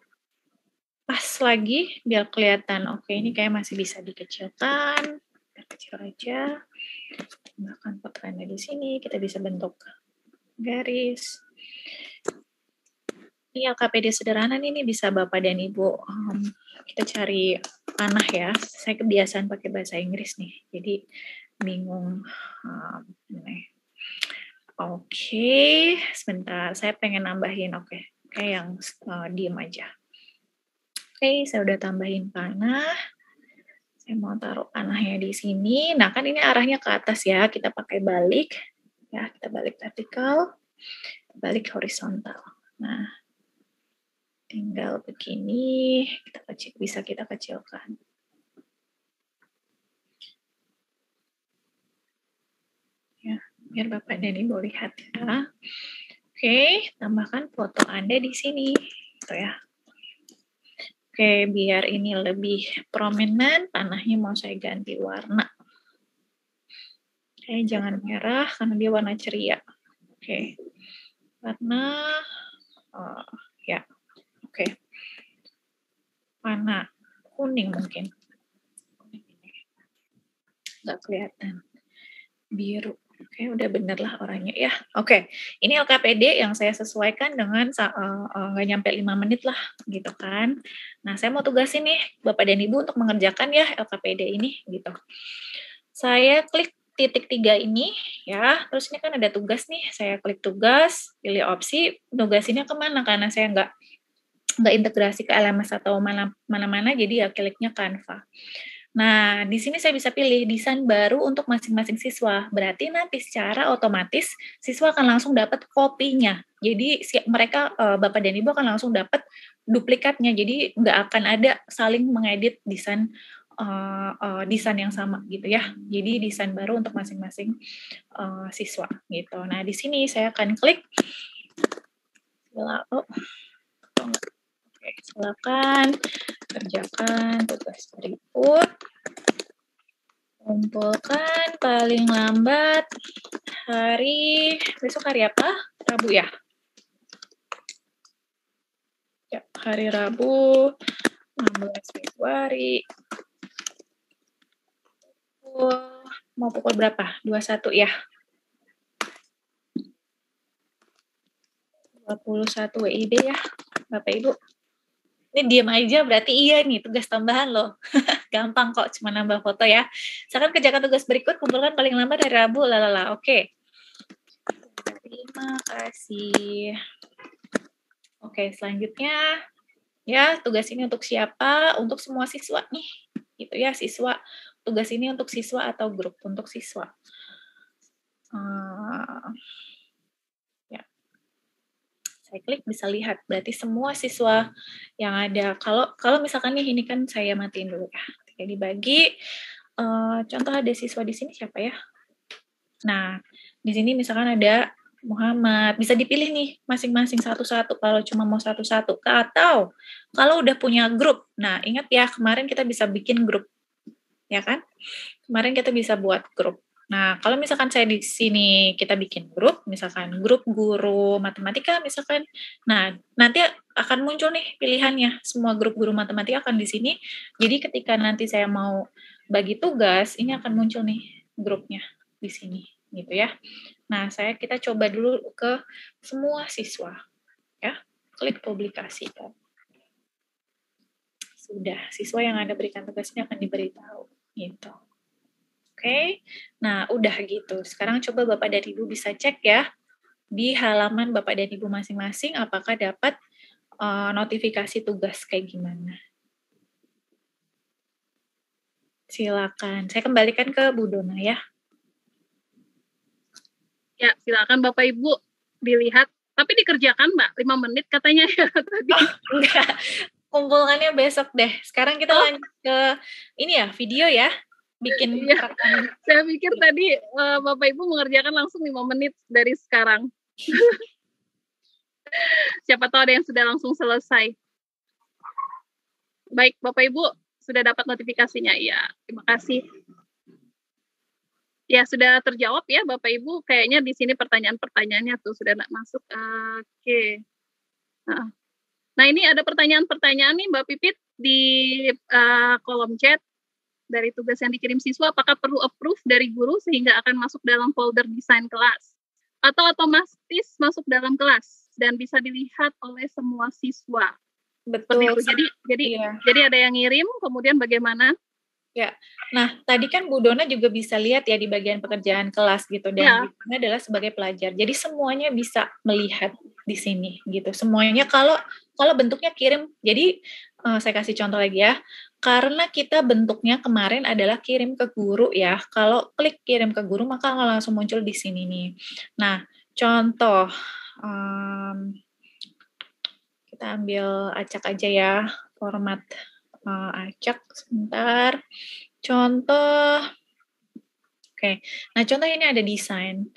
pas lagi biar kelihatan. Oke, ini kayak masih bisa dikecilkan. Kita kecil aja. Tambahkan fotonya di sini. Kita bisa bentuk garis. Ini LKPD sederhana nih bisa Bapak dan Ibu. Kita cari panah ya. Saya kebiasaan pakai bahasa Inggris nih. Jadi bingung. Oke, sebentar. Saya pengen nambahin. Oke, kayak yang diem aja. Oke, saya udah tambahin panah. Saya mau taruh panahnya di sini. Nah, kan ini arahnya ke atas ya. Kita pakai balik. Ya, kita balik vertikal. Balik horizontal. Nah, tinggal begini. Bisa kita kecilkan. Ya, biar Bapak dan Ibu lihat ya. Oke, tambahkan foto Anda di sini. Gitu ya. Oke, biar ini lebih prominent, panahnya mau saya ganti warna. Oke, jangan merah karena dia warna ceria. Oke, warna, ya, oke. Warna kuning mungkin. Nggak kelihatan. Biru. Oke, udah bener lah orangnya ya. Oke, ini LKPD yang saya sesuaikan dengan nggak nyampe 5 menit lah, gitu kan. Nah, saya mau tugasin nih Bapak dan Ibu untuk mengerjakan ya LKPD ini, gitu. Saya klik titik 3 ini, ya. Terus ini kan ada tugas nih, saya klik tugas, pilih opsi, tugasinnya kemana, karena saya nggak integrasi ke LMS atau mana-mana, jadi ya kliknya Canva. Nah, di sini saya bisa pilih desain baru untuk masing-masing siswa. Berarti nanti secara otomatis siswa akan langsung dapat kopinya. Jadi mereka, Bapak dan Ibu akan langsung dapat duplikatnya. Jadi nggak akan ada saling mengedit desain yang sama gitu ya. Jadi desain baru untuk masing-masing siswa gitu. Nah, di sini saya akan klik. Oke, silakan kerjakan tugas berikut. Kumpulkan paling lambat besok hari apa? Rabu ya? Ya, hari Rabu 16 Februari. Mau pukul berapa? 21 ya? 21 WIB ya, Bapak Ibu. Ini diam aja berarti iya nih, tugas tambahan loh. Gampang kok, cuma nambah foto ya. Silakan kerjakan tugas berikut, kumpulkan paling lambat hari Rabu, lalala. Oke. Terima kasih. Oke, selanjutnya ya, tugas ini untuk siapa? Untuk semua siswa nih. Gitu ya, siswa. Tugas ini untuk siswa atau grup untuk siswa. Ya. Saya klik bisa lihat, berarti semua siswa yang ada. Kalau misalkan nih, ini kan saya matiin dulu ya. Ketika dibagi, contoh ada siswa di sini siapa ya? Nah, di sini misalkan ada Muhammad, bisa dipilih nih masing-masing satu-satu kalau cuma mau satu-satu. Atau kalau udah punya grup, nah ingat ya kemarin kita bisa bikin grup, ya kan? Kemarin kita bisa buat grup. Nah, kalau misalkan saya di sini kita bikin grup, misalkan grup guru matematika misalkan, nah nanti akan muncul nih pilihannya, semua grup guru matematika akan di sini. Jadi ketika nanti saya mau bagi tugas, ini akan muncul nih grupnya di sini, gitu ya. Nah, kita coba dulu ke semua siswa, ya. Klik publikasikan. Sudah, siswa yang Anda berikan tugasnya akan diberitahu, gitu. Oke, nah udah gitu. Sekarang coba Bapak dan Ibu bisa cek ya di halaman Bapak dan Ibu masing-masing apakah dapat notifikasi tugas kayak gimana. Silakan. Saya kembalikan ke Bu Dona ya. Ya, silakan Bapak Ibu dilihat. Tapi dikerjakan Mbak, 5 menit katanya ya tadi. Oh, enggak. Kumpulkannya besok deh. Sekarang kita lanjut ke ini ya, video ya. Bikin saya pikir tadi Bapak Ibu mengerjakan langsung 5 menit dari sekarang. Siapa tahu ada yang sudah langsung selesai. Baik, Bapak Ibu sudah dapat notifikasinya. Ya, terima kasih. Ya, sudah terjawab ya Bapak Ibu. Kayaknya di sini pertanyaan-pertanyaannya tuh sudah masuk. Oke. Nah, ini ada pertanyaan-pertanyaan nih Mbak Pipit di kolom chat. Dari tugas yang dikirim siswa, apakah perlu approve dari guru sehingga akan masuk dalam folder desain kelas? Atau otomatis masuk dalam kelas dan bisa dilihat oleh semua siswa? Betul. Jadi ada yang ngirim, kemudian bagaimana? Ya, nah tadi kan Bu Dona juga bisa lihat ya di bagian pekerjaan kelas gitu, dan di sini adalah sebagai pelajar. Jadi semuanya bisa melihat di sini gitu. Semuanya kalau bentuknya kirim. Jadi saya kasih contoh lagi ya. Karena kita bentuknya kemarin adalah kirim ke guru ya. Kalau klik kirim ke guru maka langsung muncul di sini nih. Nah, contoh kita ambil acak aja ya, format acak sebentar. Contoh, oke. Nah, contoh ini ada desain.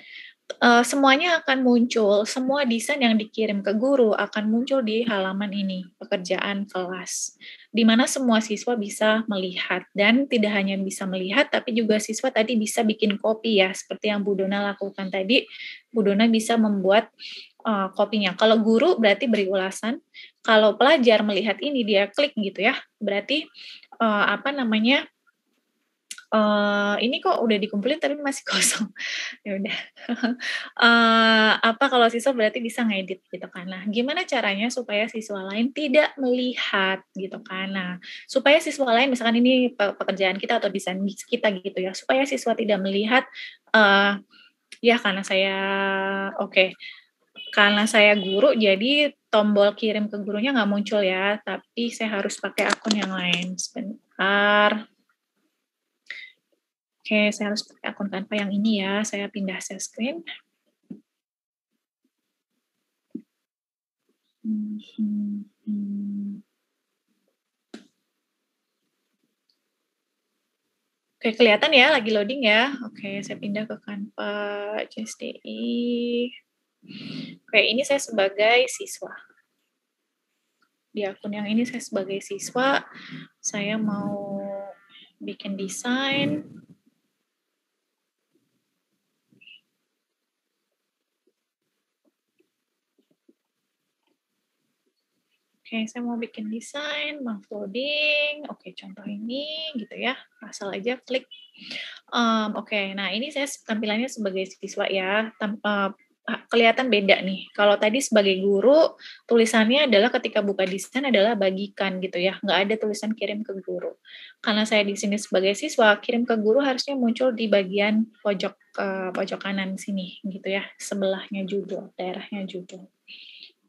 Semuanya akan muncul, semua desain yang dikirim ke guru akan muncul di halaman ini, pekerjaan kelas, di mana semua siswa bisa melihat, dan tidak hanya bisa melihat, tapi juga siswa tadi bisa bikin copy ya, seperti yang Bu Dona lakukan tadi. Bu Dona bisa membuat kopinya. Kalau guru berarti beri ulasan, kalau pelajar melihat ini dia klik gitu ya, berarti ini kok udah dikumpulin tapi masih kosong. Ya udah. Kalau siswa berarti bisa ngedit gitu kan. Nah, gimana caranya supaya siswa lain tidak melihat gitu kan. Nah, supaya siswa lain, misalkan ini pekerjaan kita atau desain kita gitu ya, supaya siswa tidak melihat ya karena saya guru, jadi tombol kirim ke gurunya nggak muncul ya, tapi saya harus pakai akun yang lain. Sebentar. Oke, saya harus pakai akun Canva yang ini ya. Saya pindah share screen. Oke, kelihatan ya, lagi loading ya. Oke, saya pindah ke Canva JSDI. Oke, ini saya sebagai siswa. Di akun yang ini saya sebagai siswa, saya mau bikin desain. Oke, saya mau bikin desain, mau loading. Oke, contoh ini gitu ya. Asal aja klik. Oke, nah ini saya tampilannya sebagai siswa ya. Kelihatan beda nih. Kalau tadi sebagai guru, tulisannya adalah ketika buka desain adalah bagikan gitu ya. Nggak ada tulisan kirim ke guru. Karena saya di sini sebagai siswa, kirim ke guru harusnya muncul di bagian pojok kanan sini gitu ya. Sebelahnya judul, daerahnya judul.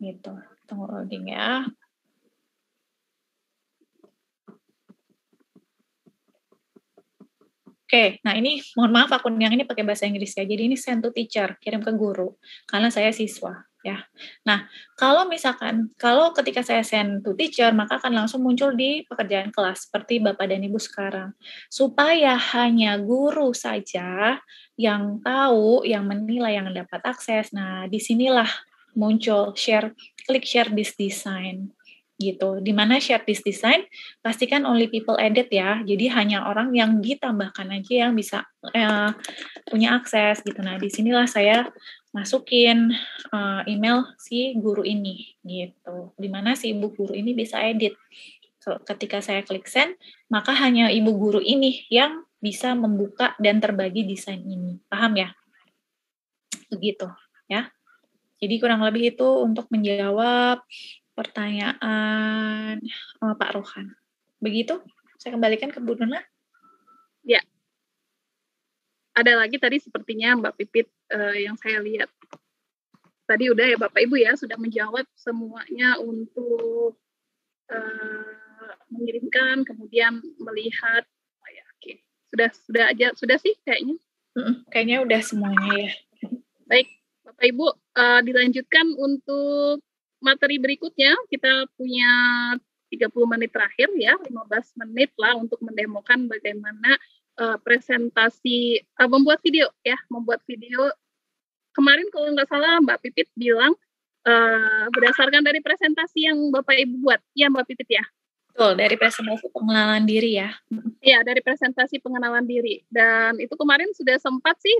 Gitu. Tunggu loading ya. Oke, nah ini mohon maaf akun yang ini pakai bahasa Inggris ya. Jadi ini send to teacher, kirim ke guru, karena saya siswa ya. Nah, kalau ketika saya send to teacher, maka akan langsung muncul di pekerjaan kelas seperti Bapak dan Ibu sekarang. Supaya hanya guru saja yang tahu, yang menilai, yang dapat akses. Nah, disinilah muncul klik share this design. Gitu. Di mana share this design, pastikan only people edit ya. Jadi hanya orang yang ditambahkan aja yang bisa punya akses gitu. Nah, disinilah saya masukin email si guru ini gitu. Di mana si ibu guru ini bisa edit. Ketika saya klik send, maka hanya ibu guru ini yang bisa membuka dan terbagi desain ini. Paham ya? Begitu ya. Jadi kurang lebih itu untuk menjawab pertanyaan Pak Rohan. Begitu? Saya kembalikan ke Bu Dona. Ya. Ada lagi tadi sepertinya Mbak Pipit yang saya lihat. Tadi udah ya Bapak Ibu ya, sudah menjawab semuanya untuk mengirimkan, kemudian melihat. Oh ya, oke. Sudah sih kayaknya. Kayaknya udah semuanya ya. Baik, Bapak Ibu, dilanjutkan untuk materi berikutnya. Kita punya 30 menit terakhir ya, 15 menit lah untuk mendemokan bagaimana presentasi, membuat video. Kemarin kalau nggak salah Mbak Pipit bilang berdasarkan dari presentasi yang Bapak Ibu buat. Ya Mbak Pipit ya? Betul, dari presentasi pengenalan diri ya. Iya, dari presentasi pengenalan diri. Dan itu kemarin sudah sempat sih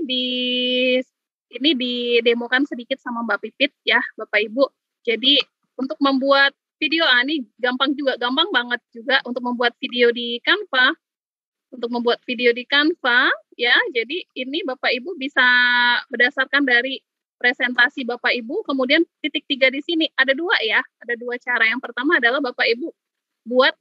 didemokan sedikit sama Mbak Pipit ya, Bapak Ibu. Jadi untuk membuat video ini gampang banget juga untuk membuat video di Canva. Untuk membuat video di Canva, ya. Jadi ini Bapak Ibu bisa berdasarkan dari presentasi Bapak Ibu, kemudian titik 3 di sini ada 2 ya, ada 2 cara. Yang pertama adalah Bapak Ibu buat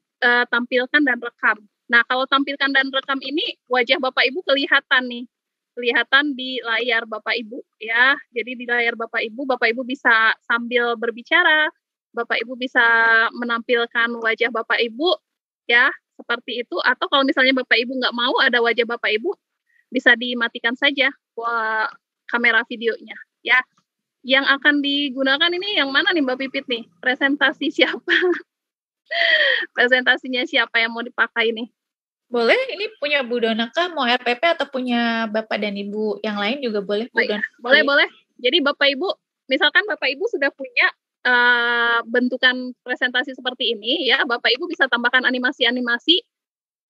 tampilkan dan rekam. Nah, kalau tampilkan dan rekam ini wajah Bapak Ibu kelihatan nih, kelihatan di layar Bapak Ibu ya. Jadi di layar Bapak Ibu bisa sambil berbicara, Bapak Ibu bisa menampilkan wajah Bapak Ibu ya, seperti itu. Atau kalau misalnya Bapak Ibu nggak mau ada wajah Bapak Ibu, bisa dimatikan saja kamera videonya ya. Yang akan digunakan ini yang mana nih Mbak Pipit nih? Presentasi siapa? Presentasinya siapa yang mau dipakai nih? Boleh, ini punya Bu Dona kah? Mau RPP atau punya Bapak dan Ibu yang lain juga boleh, Bu Dona? Boleh. Jadi Bapak Ibu, misalkan Bapak Ibu sudah punya bentukan presentasi seperti ini ya, Bapak Ibu bisa tambahkan animasi-animasi,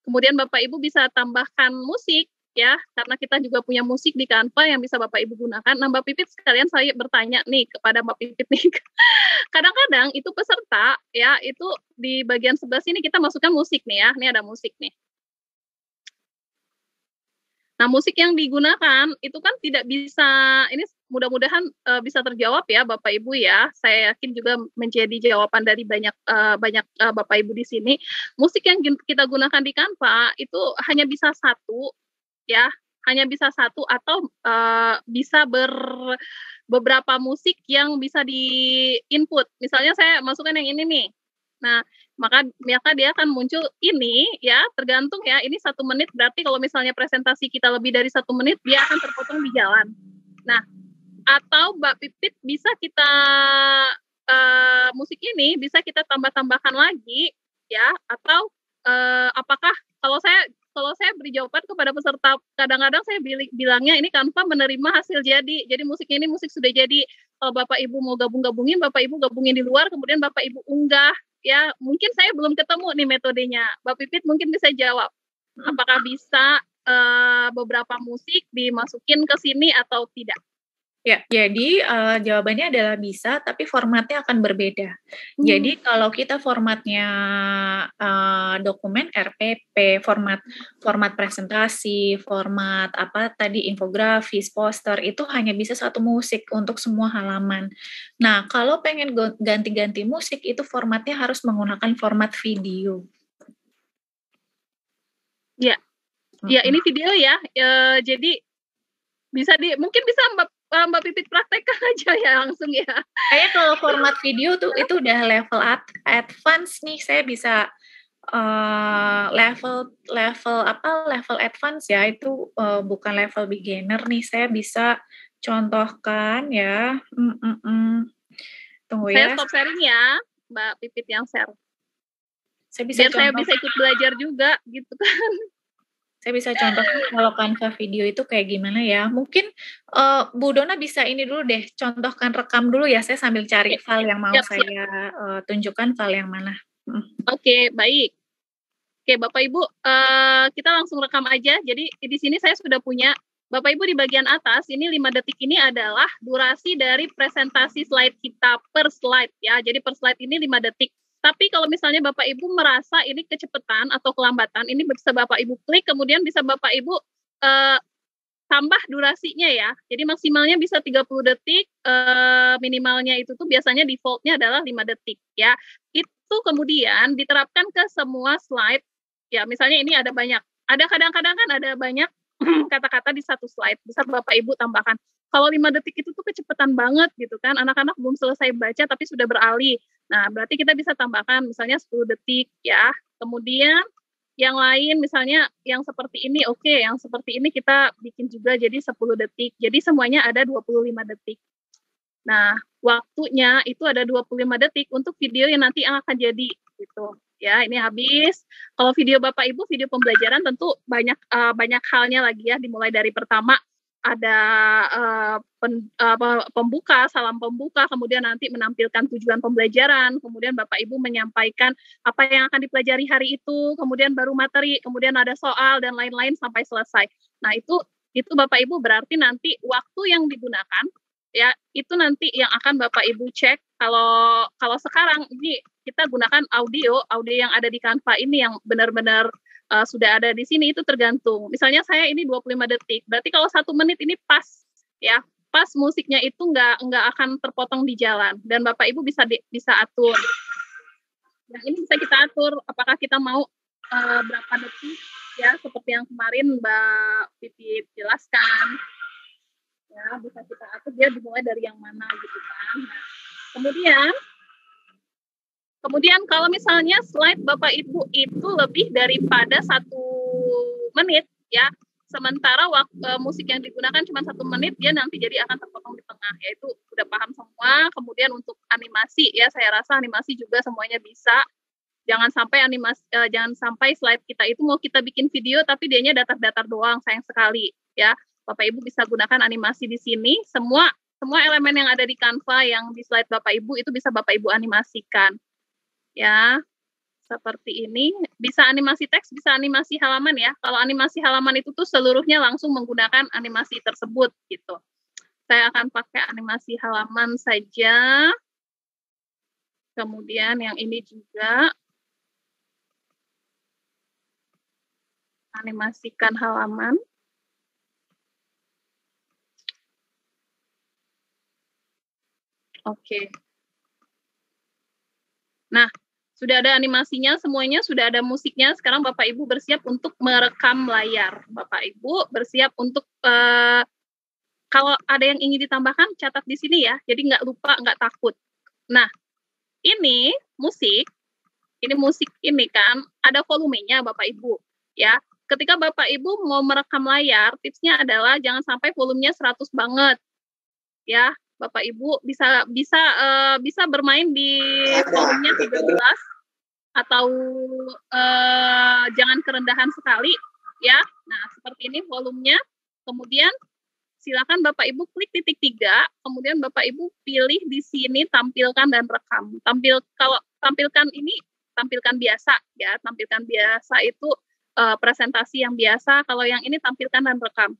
kemudian Bapak Ibu bisa tambahkan musik ya, karena kita juga punya musik di Canva yang bisa Bapak Ibu gunakan. Nah, Mbak Pipit sekalian saya bertanya nih kepada Mbak Pipit nih. Kadang-kadang itu peserta ya, itu di bagian sebelah sini kita masukkan musik nih ya. Ini ada musik nih. Nah, musik yang digunakan itu kan tidak bisa, ini mudah-mudahan bisa terjawab ya Bapak Ibu ya. Saya yakin juga menjadi jawaban dari banyak Bapak Ibu di sini. Musik yang kita gunakan di Canva itu hanya bisa satu ya, hanya bisa satu atau bisa beberapa musik yang bisa di input. Misalnya saya masukkan yang ini nih. Nah, maka dia akan muncul ini ya, tergantung ya, ini 1 menit, berarti kalau misalnya presentasi kita lebih dari 1 menit, dia akan terpotong di jalan. Nah, atau Mbak Pipit bisa kita musik ini bisa kita tambahkan lagi ya, atau apakah kalau saya beri jawaban kepada peserta, kadang-kadang saya bilangnya ini Canva menerima hasil jadi musiknya ini musik sudah jadi. Kalau Bapak Ibu mau gabungin, Bapak Ibu gabungin di luar, kemudian Bapak Ibu unggah ya. Mungkin saya belum ketemu nih metodenya, Mbak Pipit mungkin bisa jawab apakah bisa beberapa musik dimasukin ke sini atau tidak. Ya, jadi jawabannya adalah bisa, tapi formatnya akan berbeda. Jadi kalau kita formatnya dokumen RPP, format presentasi, format infografis, poster, itu hanya bisa 1 musik untuk semua halaman. Nah, kalau pengen ganti-ganti musik, itu formatnya harus menggunakan format video. Ya, ini video ya. Jadi mungkin bisa Mbak Pipit praktekkan aja ya langsung ya. Kayaknya kalau format video tuh itu udah level advance nih, saya bisa level advance ya, itu bukan level beginner nih, saya bisa contohkan ya. Tunggu saya ya. Stop sharing ya, Mbak Pipit yang share. Saya bisa ikut belajar juga gitu kan. Saya bisa contohkan kalau Canva video itu kayak gimana ya. Mungkin Bu Dona bisa ini dulu deh, contohkan rekam dulu ya, saya sambil cari file yang mau saya tunjukkan file yang mana. Oke, baik. Oke, Bapak Ibu, kita langsung rekam aja. Jadi di sini saya sudah punya, Bapak Ibu di bagian atas, ini 5 detik ini adalah durasi dari presentasi slide kita per slide ya. Jadi per slide ini 5 detik. Tapi kalau misalnya Bapak Ibu merasa ini kecepatan atau kelambatan, ini bisa Bapak Ibu klik, kemudian bisa Bapak Ibu tambah durasinya ya. Jadi maksimalnya bisa 30 detik, minimalnya itu tuh biasanya defaultnya adalah 5 detik ya. Itu kemudian diterapkan ke semua slide. Ya, misalnya ini ada banyak. Ada kadang-kadang kan ada banyak kata-kata di satu slide, bisa Bapak Ibu tambahkan. Kalau 5 detik itu tuh kecepatan banget gitu kan, anak-anak belum selesai baca tapi sudah beralih. Nah, berarti kita bisa tambahkan misalnya 10 detik ya. Kemudian yang lain misalnya yang seperti ini, oke, yang seperti ini kita bikin juga jadi 10 detik. Jadi semuanya ada 25 detik. Nah, waktunya itu ada 25 detik untuk video yang nanti akan jadi gitu. Ya, ini habis. Kalau video Bapak Ibu, video pembelajaran tentu banyak halnya lagi ya, dimulai dari pertama ada pembuka, salam pembuka, kemudian nanti menampilkan tujuan pembelajaran, kemudian Bapak Ibu menyampaikan apa yang akan dipelajari hari itu, kemudian baru materi, kemudian ada soal dan lain-lain sampai selesai. Nah, itu Bapak Ibu berarti nanti waktu yang digunakan ya, itu nanti yang akan Bapak Ibu cek Kalau kalau sekarang ini kita gunakan audio yang ada di Canva ini yang benar-benar sudah ada di sini, itu tergantung. Misalnya saya ini 25 detik, berarti kalau 1 menit ini pas ya, pas musiknya itu nggak akan terpotong di jalan, dan Bapak Ibu bisa atur. Nah, ini bisa kita atur apakah kita mau berapa detik ya, seperti yang kemarin Mbak Pipit jelaskan. Ya, bisa kita atur dia dimulai dari yang mana gitu kan. Nah, kemudian kalau misalnya slide Bapak Ibu itu lebih daripada 1 menit ya, sementara musik yang digunakan cuma 1 menit, dia nanti jadi akan terpotong di tengah, yaitu udah paham semua. Kemudian untuk animasi ya, saya rasa animasi juga semuanya bisa. Jangan sampai slide kita itu mau kita bikin video tapi dianya datar-datar doang, sayang sekali ya. Bapak Ibu bisa gunakan animasi di sini. Semua elemen yang ada di Canva yang di slide Bapak Ibu itu bisa Bapak Ibu animasikan. Ya, seperti ini. Bisa animasi teks, bisa animasi halaman ya. Kalau animasi halaman itu tuh seluruhnya langsung menggunakan animasi tersebut gitu. Saya akan pakai animasi halaman saja. Kemudian yang ini juga animasikan halaman. Oke. Nah, sudah ada animasinya semuanya, sudah ada musiknya. Sekarang Bapak Ibu bersiap untuk merekam layar. Bapak Ibu bersiap untuk kalau ada yang ingin ditambahkan, catat di sini ya. Jadi nggak lupa, nggak takut. Nah, ini musik ini kan ada volumenya Bapak Ibu ya. Ketika Bapak Ibu mau merekam layar, tipsnya adalah jangan sampai volumenya 100 banget ya. Bapak Ibu bisa bermain di volumenya 13 atau jangan kerendahan sekali ya. Nah, seperti ini volumenya. Kemudian silakan Bapak Ibu klik titik 3, kemudian Bapak Ibu pilih di sini tampilkan dan rekam. Kalau tampilkan ini tampilkan biasa ya, tampilkan biasa itu presentasi yang biasa. Kalau yang ini tampilkan dan rekam.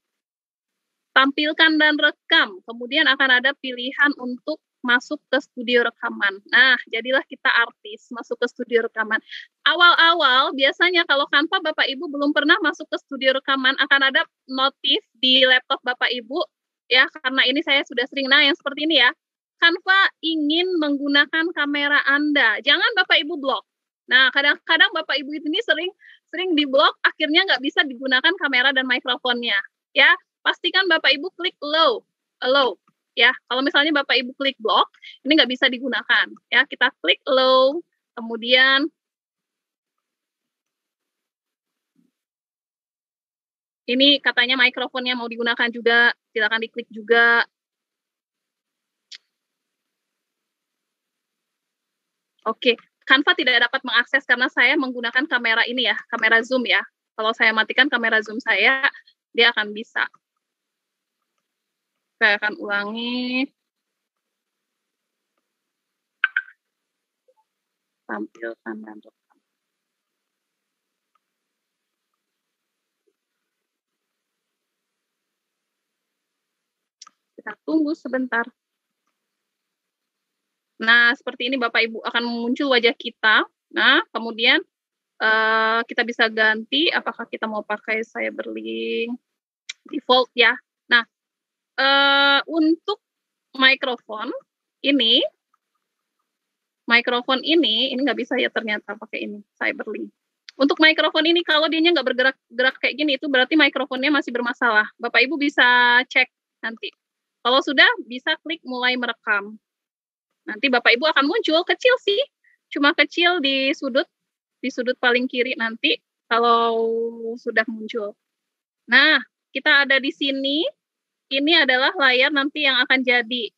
Tampilkan dan rekam, kemudian akan ada pilihan untuk masuk ke studio rekaman. Nah, jadilah kita artis, masuk ke studio rekaman. Awal-awal, biasanya kalau Canva Bapak Ibu belum pernah masuk ke studio rekaman, akan ada notif di laptop Bapak Ibu, ya, karena ini saya sudah sering, nah yang seperti ini ya, Canva ingin menggunakan kamera Anda, jangan Bapak Ibu blok. Nah, kadang-kadang Bapak Ibu ini sering di blok, akhirnya nggak bisa digunakan kamera dan mikrofonnya, ya. Pastikan Bapak Ibu klik allow ya. Kalau misalnya Bapak Ibu klik block, ini nggak bisa digunakan ya. Kita klik allow, kemudian ini katanya mikrofonnya mau digunakan juga, silakan diklik juga. Oke, Canva tidak dapat mengakses karena saya menggunakan kamera ini ya, kamera zoom ya. Kalau saya matikan kamera zoom saya, dia akan bisa. Saya akan ulangi. Tampilkan dan rekam. Kita tunggu sebentar. Nah, seperti ini Bapak Ibu akan muncul wajah kita. Nah, kemudian kita bisa ganti apakah kita mau pakai Cyberlink default ya. Nah, untuk mikrofon ini nggak bisa ya ternyata pakai ini Cyberlink. Untuk mikrofon ini kalau dianya nggak bergerak kayak gini, itu berarti mikrofonnya masih bermasalah. Bapak Ibu bisa cek nanti. Kalau sudah, bisa klik mulai merekam. Nanti Bapak Ibu akan muncul kecil sih, cuma kecil di sudut paling kiri nanti kalau sudah muncul. Nah, kita ada di sini. Ini adalah layar nanti yang akan jadi.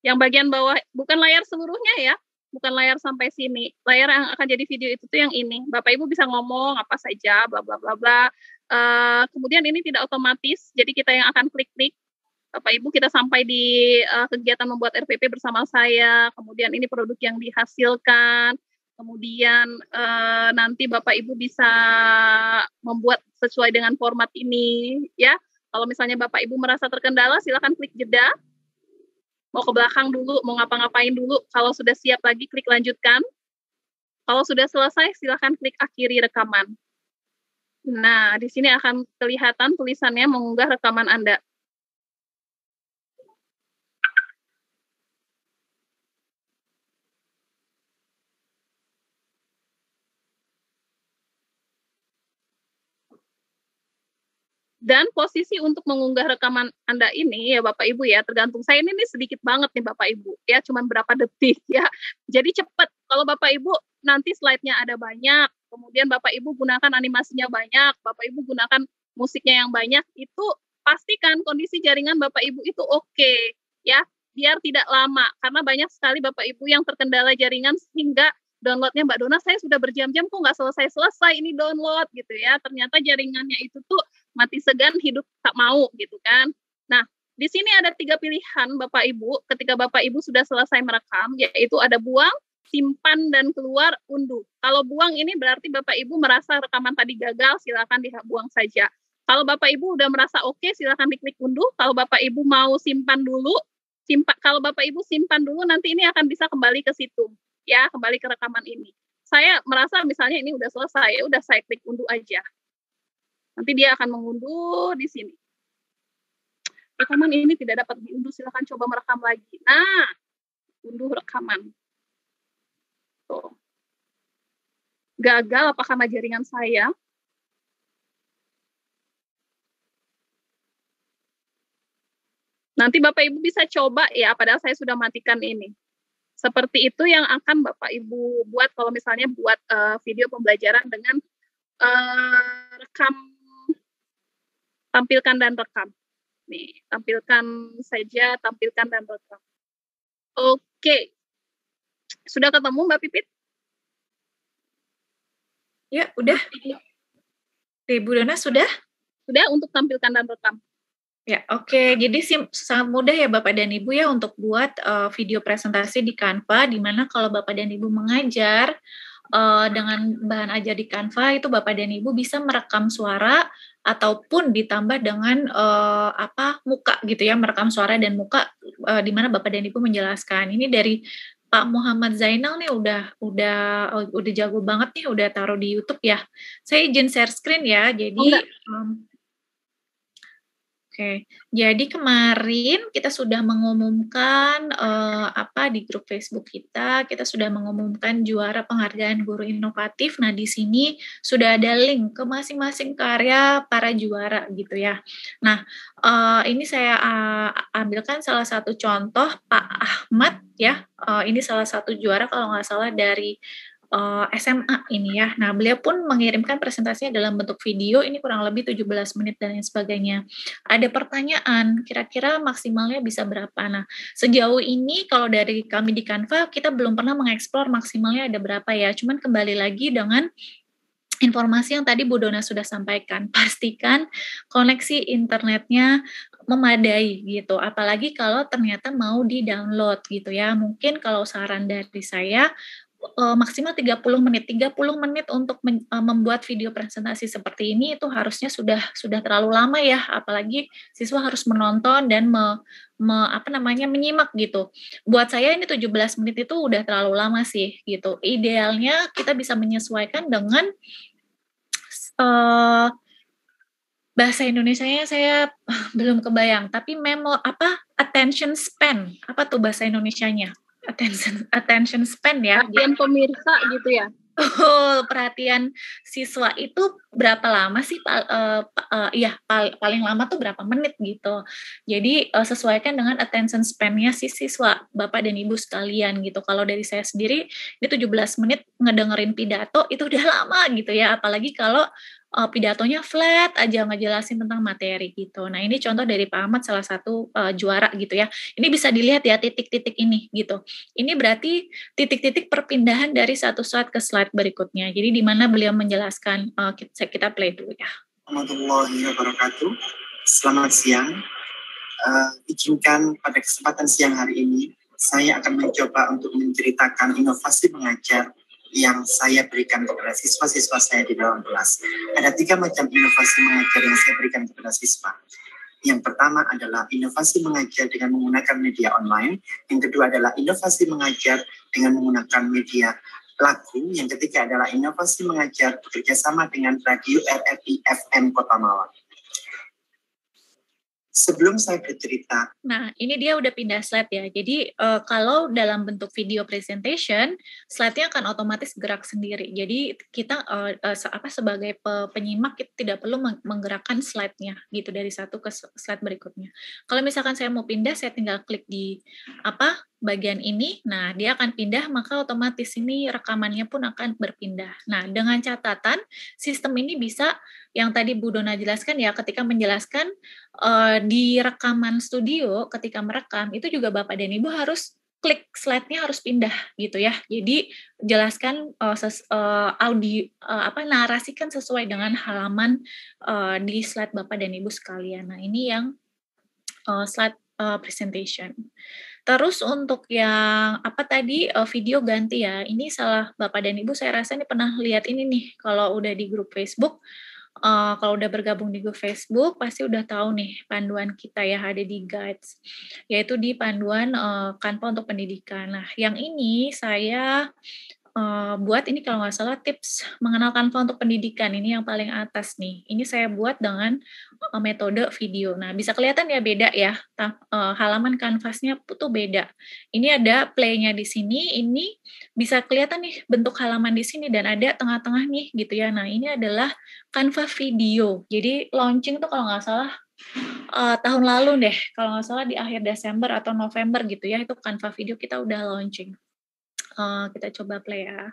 Yang bagian bawah, bukan layar seluruhnya ya, bukan layar sampai sini. Layar yang akan jadi video itu tuh yang ini. Bapak Ibu bisa ngomong apa saja, bla bla bla bla. Kemudian ini tidak otomatis, jadi kita yang akan klik-klik. Bapak Ibu kita sampai di kegiatan membuat RPP bersama saya. Kemudian ini produk yang dihasilkan. Kemudian nanti Bapak Ibu bisa membuat sesuai dengan format ini, ya. Kalau misalnya Bapak Ibu merasa terkendala, silakan klik jeda. Mau ke belakang dulu, mau ngapa-ngapain dulu. Kalau sudah siap lagi, klik lanjutkan. Kalau sudah selesai, silakan klik akhiri rekaman. Nah, di sini akan kelihatan tulisannya mengunggah rekaman Anda. Dan posisi untuk mengunggah rekaman Anda ini ya Bapak Ibu ya, tergantung saya ini sedikit banget nih Bapak Ibu ya, cuman berapa detik ya. Jadi cepat. Kalau Bapak Ibu nanti slide-nya ada banyak, kemudian Bapak Ibu gunakan animasinya banyak, Bapak Ibu gunakan musiknya yang banyak, itu pastikan kondisi jaringan Bapak Ibu itu oke ya, biar tidak lama karena banyak sekali Bapak Ibu yang terkendala jaringan sehingga downloadnya Mbak Dona saya sudah berjam-jam kok nggak selesai-selesai ini download gitu ya. Ternyata jaringannya itu tuh mati segan hidup tak mau gitu kan. Nah, di sini ada 3 pilihan Bapak Ibu ketika Bapak Ibu sudah selesai merekam, yaitu ada buang, simpan, dan keluar, unduh. Kalau buang ini berarti Bapak Ibu merasa rekaman tadi gagal, silakan dibuang saja. Kalau Bapak Ibu udah merasa oke, silakan diklik unduh. Kalau Bapak Ibu mau simpan dulu, kalau Bapak Ibu simpan dulu, nanti ini akan bisa kembali ke situ. Ya, kembali ke rekaman ini. Saya merasa misalnya ini udah selesai, ya udah saya klik unduh aja. Nanti dia akan mengunduh di sini. Rekaman ini tidak dapat diunduh, silakan coba merekam lagi. Nah, unduh rekaman. Tuh. Gagal apa karena jaringan saya? Nanti Bapak Ibu bisa coba ya, padahal saya sudah matikan ini. Seperti itu yang akan Bapak Ibu buat kalau misalnya buat video pembelajaran dengan rekam, tampilkan dan rekam. Nih, tampilkan saja, tampilkan dan rekam. Oke. Sudah ketemu Mbak Pipit? Ya, udah. Ibu Dona sudah? Sudah untuk tampilkan dan rekam. Ya, oke. Jadi sangat mudah ya Bapak dan Ibu ya untuk buat video presentasi di Canva, di mana kalau Bapak dan Ibu mengajar dengan bahan ajar di Canva itu Bapak dan Ibu bisa merekam suara ataupun ditambah dengan muka gitu ya, merekam suara dan muka di mana Bapak dan Ibu menjelaskan. Ini dari Pak Muhammad Zainal nih udah jago banget nih, udah taruh di YouTube ya. Saya izin share screen ya. Jadi Oke, jadi kemarin kita sudah mengumumkan di grup Facebook kita sudah mengumumkan juara penghargaan guru inovatif. Nah, di sini sudah ada link ke masing-masing karya para juara gitu ya. Nah, ini saya ambilkan salah satu contoh Pak Ahmad ya. Ini salah satu juara kalau nggak salah dari SMA ini ya. Nah, beliau pun mengirimkan presentasinya dalam bentuk video, ini kurang lebih 17 menit dan lain sebagainya. Ada pertanyaan, kira-kira maksimalnya bisa berapa? Nah, sejauh ini kalau dari kami di Canva, kita belum pernah mengeksplor maksimalnya ada berapa ya. Cuman kembali lagi dengan informasi yang tadi Bu Dona sudah sampaikan, pastikan koneksi internetnya memadai gitu, apalagi kalau ternyata mau di-download gitu ya. Mungkin kalau saran dari saya, maksimal 30 menit. 30 menit untuk membuat video presentasi seperti ini itu harusnya sudah terlalu lama ya, apalagi siswa harus menonton dan menyimak gitu. Buat saya ini 17 menit itu udah terlalu lama sih gitu. Idealnya kita bisa menyesuaikan dengan bahasa Indonesianya saya belum kebayang, tapi attention span. Apa tuh bahasa Indonesianya? Attention span ya. Perhatian pemirsa gitu ya. Perhatian siswa itu berapa lama sih? Paling lama tuh berapa menit gitu. Jadi sesuaikan dengan attention span-nya si siswa, Bapak dan Ibu sekalian gitu. Kalau dari saya sendiri, ini 17 menit ngedengerin pidato itu udah lama gitu ya. Apalagi kalau pidatonya flat aja ngejelasin tentang materi gitu. Nah, ini contoh dari Pak Ahmad, salah satu juara gitu ya. Ini bisa dilihat ya titik-titik ini gitu. Ini berarti titik-titik perpindahan dari satu slide ke slide berikutnya. Jadi di mana beliau menjelaskan, kita play dulu ya. Warahmatullahi wabarakatuh. Selamat siang. Izinkan pada kesempatan siang hari ini, saya akan mencoba untuk menceritakan inovasi mengajar yang saya berikan kepada siswa-siswa saya di dalam kelas. Ada 3 macam inovasi mengajar yang saya berikan kepada siswa. Yang pertama adalah inovasi mengajar dengan menggunakan media online. Yang kedua adalah inovasi mengajar dengan menggunakan media lagu. Yang ketiga adalah inovasi mengajar bekerjasama dengan radio RRI FM Kota Malang. Sebelum saya bercerita. Nah, ini dia udah pindah slide ya. Jadi, kalau dalam bentuk video presentation, slide-nya akan otomatis gerak sendiri. Jadi, kita sebagai penyimak kita tidak perlu menggerakkan slide-nya gitu dari satu ke slide berikutnya. Kalau misalkan saya mau pindah, saya tinggal klik di bagian ini. Nah, dia akan pindah, maka otomatis ini rekamannya pun akan berpindah. Nah, dengan catatan, sistem ini bisa, yang tadi Bu Dona jelaskan ya, ketika menjelaskan di rekaman studio, ketika merekam, itu juga Bapak dan Ibu harus klik slide-nya harus pindah gitu ya. Jadi jelaskan narasikan sesuai dengan halaman di slide Bapak dan Ibu sekalian. Nah, ini yang slide presentation. Terus untuk yang video ganti ya, ini salah Bapak dan Ibu, saya rasa ini pernah lihat ini nih, kalau udah di grup Facebook, kalau udah bergabung di grup Facebook, pasti udah tahu nih panduan kita ya, ada di guides, yaitu di panduan Canva untuk pendidikan. Nah, yang ini saya buat ini kalau nggak salah tips mengenal Canva untuk pendidikan, ini yang paling atas nih. Ini saya buat dengan metode video. Nah, bisa kelihatan ya beda ya, halaman kanvasnya tuh beda. Ini ada play-nya di sini, ini bisa kelihatan nih bentuk halaman di sini dan ada tengah-tengah nih gitu ya. Nah, ini adalah Canva video. Jadi launching tuh kalau nggak salah tahun lalu deh, kalau nggak salah di akhir Desember atau November gitu ya, itu Canva video kita udah launching. Kita coba play ya.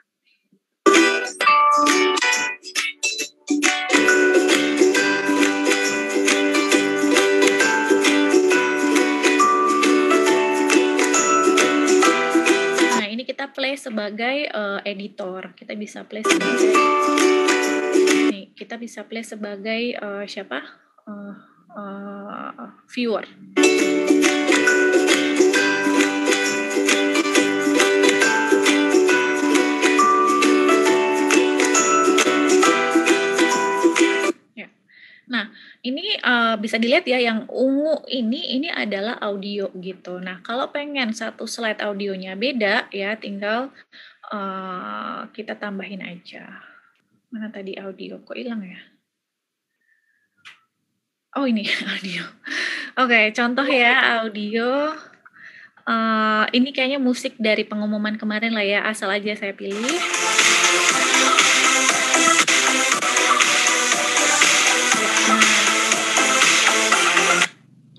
Nah, ini kita play sebagai editor. Kita bisa play sebagai siapa? Viewer. Nah, ini bisa dilihat ya, yang ungu ini adalah audio gitu. Nah, kalau pengen satu slide audionya beda ya, tinggal kita tambahin aja. Mana tadi audio? Kok hilang ya? Oh, ini audio. Oke, contoh ya audio. Ini kayaknya musik dari pengumuman kemarin lah ya, asal aja saya pilih.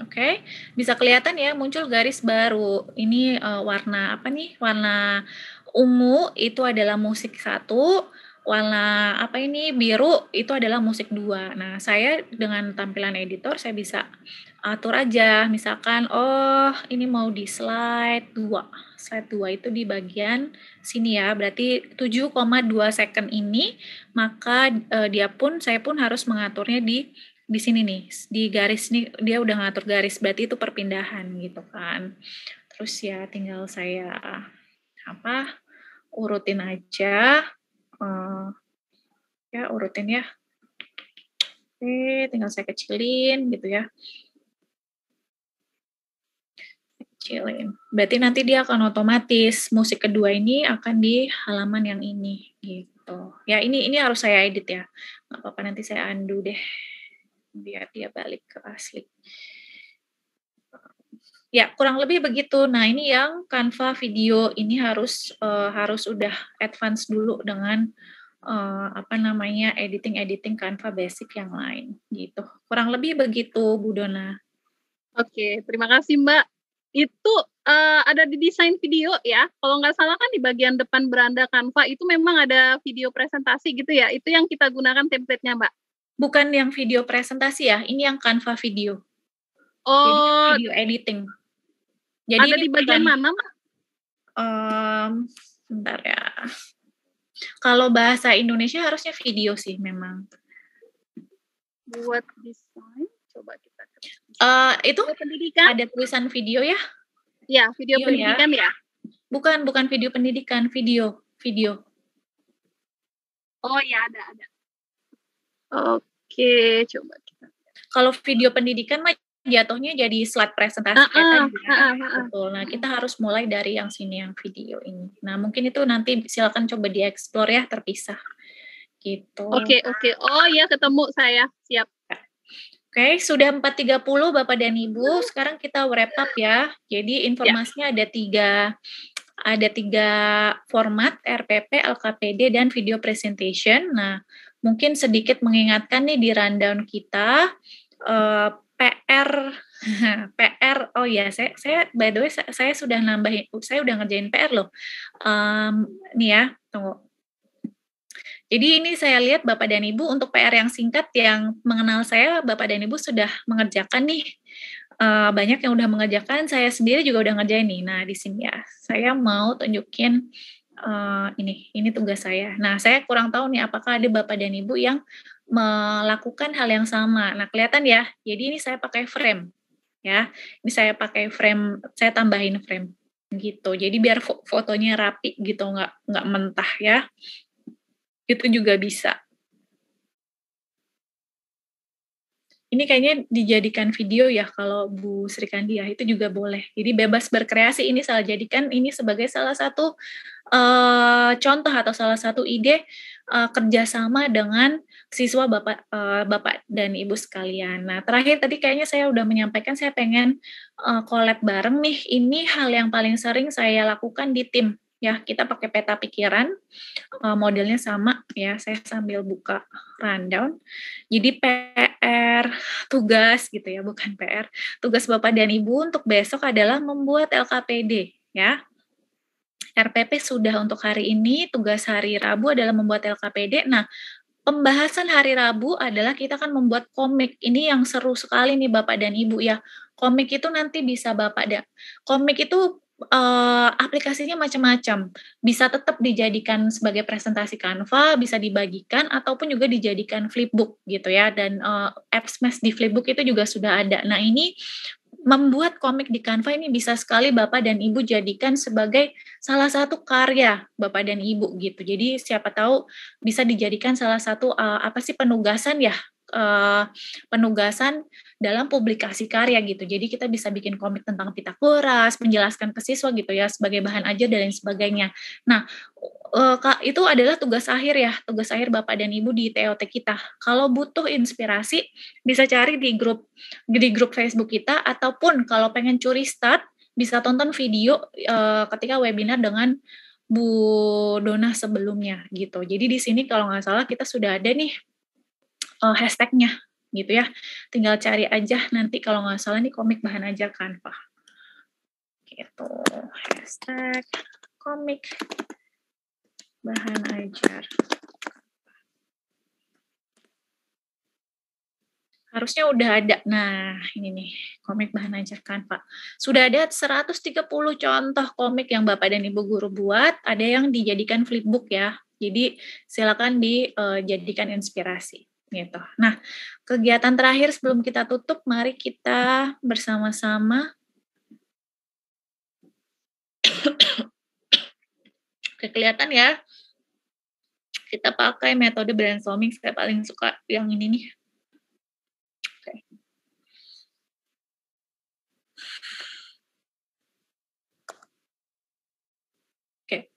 Oke, bisa kelihatan ya muncul garis baru. Ini warna apa nih? Warna ungu itu adalah musik 1, warna biru itu adalah musik 2. Nah, saya dengan tampilan editor saya bisa atur aja. Misalkan ini mau di slide 2. Slide 2 itu di bagian sini ya. Berarti 7,2 second ini, maka saya pun harus mengaturnya di sini nih, di garis nih, dia udah ngatur garis, berarti itu perpindahan gitu kan. Terus ya tinggal saya urutin aja, urutin ya. Oke, tinggal saya kecilin gitu ya. Kecilin. Berarti nanti dia akan otomatis musik kedua ini akan di halaman yang ini gitu. Ya, ini harus saya edit ya. Nggak apa-apa, nanti saya undo deh, biar dia balik ke asli. Ya, kurang lebih begitu. Nah, ini yang Canva video ini harus udah advance dulu dengan editing Canva basic yang lain gitu. Kurang lebih begitu, Bu Dona. Oke, terima kasih Mbak. Itu ada di desain video ya. Kalau nggak salah kan di bagian depan beranda Canva itu memang ada video presentasi gitu ya. Itu yang kita gunakan template-nya, Mbak. Bukan yang video presentasi ya, ini yang Canva video. Oh, jadi video editing. Jadi ada di bagian mana, Mbak? Bentar ya. Kalau bahasa Indonesia harusnya video sih memang. Buat desain, coba kita. Itu pendidikan. Ada tulisan video ya? Ya, video pendidikan ya. Bukan video pendidikan, video. Oh ya, ada. Oke, coba kita. Kalau video pendidikan mah jatuhnya jadi slide presentasi kayak tadi. Betul. Nah, kita harus mulai dari yang sini, yang video ini. Nah, mungkin itu nanti silakan coba dieksplor ya, terpisah. Gitu. Oke. Oh ya, ketemu saya. Siap. Oke, sudah 4.30 Bapak dan Ibu. Sekarang kita wrap up ya. Jadi informasinya ada tiga format, RPP, LKPD, dan video presentation. Nah, mungkin sedikit mengingatkan nih di rundown kita, PR, oh ya, saya by the way, saya sudah nambahin, saya udah ngerjain PR loh. Nih ya, tunggu. Jadi ini saya lihat Bapak dan Ibu untuk PR yang singkat yang mengenal saya, Bapak dan Ibu sudah mengerjakan nih. Banyak yang udah mengerjakan, saya sendiri juga udah ngerjain nih. Nah, di sini ya, saya mau tunjukin ini tugas saya. Nah, saya kurang tahu nih apakah ada Bapak dan Ibu yang melakukan hal yang sama. Nah, kelihatan ya. Jadi ini saya pakai frame ya. Ini saya pakai frame, saya tambahin frame gitu. Jadi biar fotonya rapi gitu, nggak mentah ya. Itu juga bisa. Ini kayaknya dijadikan video ya kalau Bu Sri Kandi ya, itu juga boleh. Jadi bebas berkreasi, ini saya jadikan ini sebagai salah satu contoh atau salah satu ide kerjasama dengan siswa Bapak dan Ibu sekalian. Nah, terakhir tadi kayaknya saya udah menyampaikan saya pengen collab bareng nih. Ini hal yang paling sering saya lakukan di tim. Ya, kita pakai peta pikiran, modelnya sama ya, saya sambil buka rundown. Jadi PR, tugas gitu ya, bukan PR. Tugas Bapak dan Ibu untuk besok adalah membuat LKPD ya. RPP sudah untuk hari ini, tugas hari Rabu adalah membuat LKPD. Nah, pembahasan hari Rabu adalah kita akan membuat komik. Ini yang seru sekali nih Bapak dan Ibu ya. Komik itu nanti bisa komik itu aplikasinya macam-macam. Bisa tetap dijadikan sebagai presentasi Canva, bisa dibagikan, ataupun juga dijadikan flipbook gitu ya. Dan apps di flipbook itu juga sudah ada. Nah, ini membuat komik di Canva ini bisa sekali Bapak dan Ibu jadikan sebagai salah satu karya Bapak dan Ibu gitu. Jadi siapa tahu bisa dijadikan salah satu penugasan ya, penugasan dalam publikasi karya gitu. Jadi kita bisa bikin komik tentang Pitagoras, menjelaskan ke siswa gitu ya sebagai bahan ajar dan lain sebagainya. Nah, itu adalah tugas akhir ya, tugas akhir Bapak dan Ibu di TOT kita. Kalau butuh inspirasi bisa cari di grup Facebook kita, ataupun kalau pengen curi start bisa tonton video ketika webinar dengan Bu Dona sebelumnya gitu. Jadi di sini kalau nggak salah kita sudah ada nih hashtagnya gitu ya, tinggal cari aja nanti kalau nggak salah nih komik bahan ajar Canva gitu, hashtag komik bahan ajar. Harusnya udah ada. Nah, ini nih, komik bahan ajar Canva. Sudah ada 130 contoh komik yang Bapak dan Ibu guru buat, ada yang dijadikan flipbook ya. Jadi silakan dijadikan inspirasi gitu. Nah, kegiatan terakhir sebelum kita tutup, mari kita bersama-sama kelihatan ya. Kita pakai metode brainstorming, saya paling suka yang ini nih. Oke.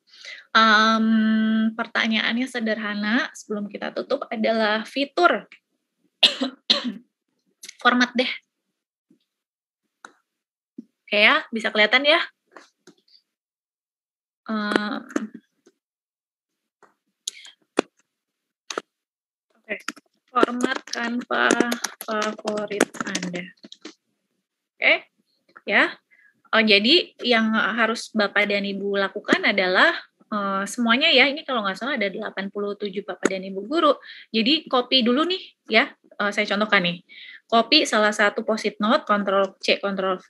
Pertanyaannya sederhana sebelum kita tutup adalah fitur format deh. Oke ya, bisa kelihatan ya. Oke. Format Canva favorit Anda. Oke, ya. Jadi yang harus Bapak dan Ibu lakukan adalah semuanya ya, ini kalau nggak salah ada 87 Bapak dan Ibu guru. Jadi copy dulu nih ya, saya contohkan nih. Copy salah satu post-it note, Ctrl+C, Ctrl+V,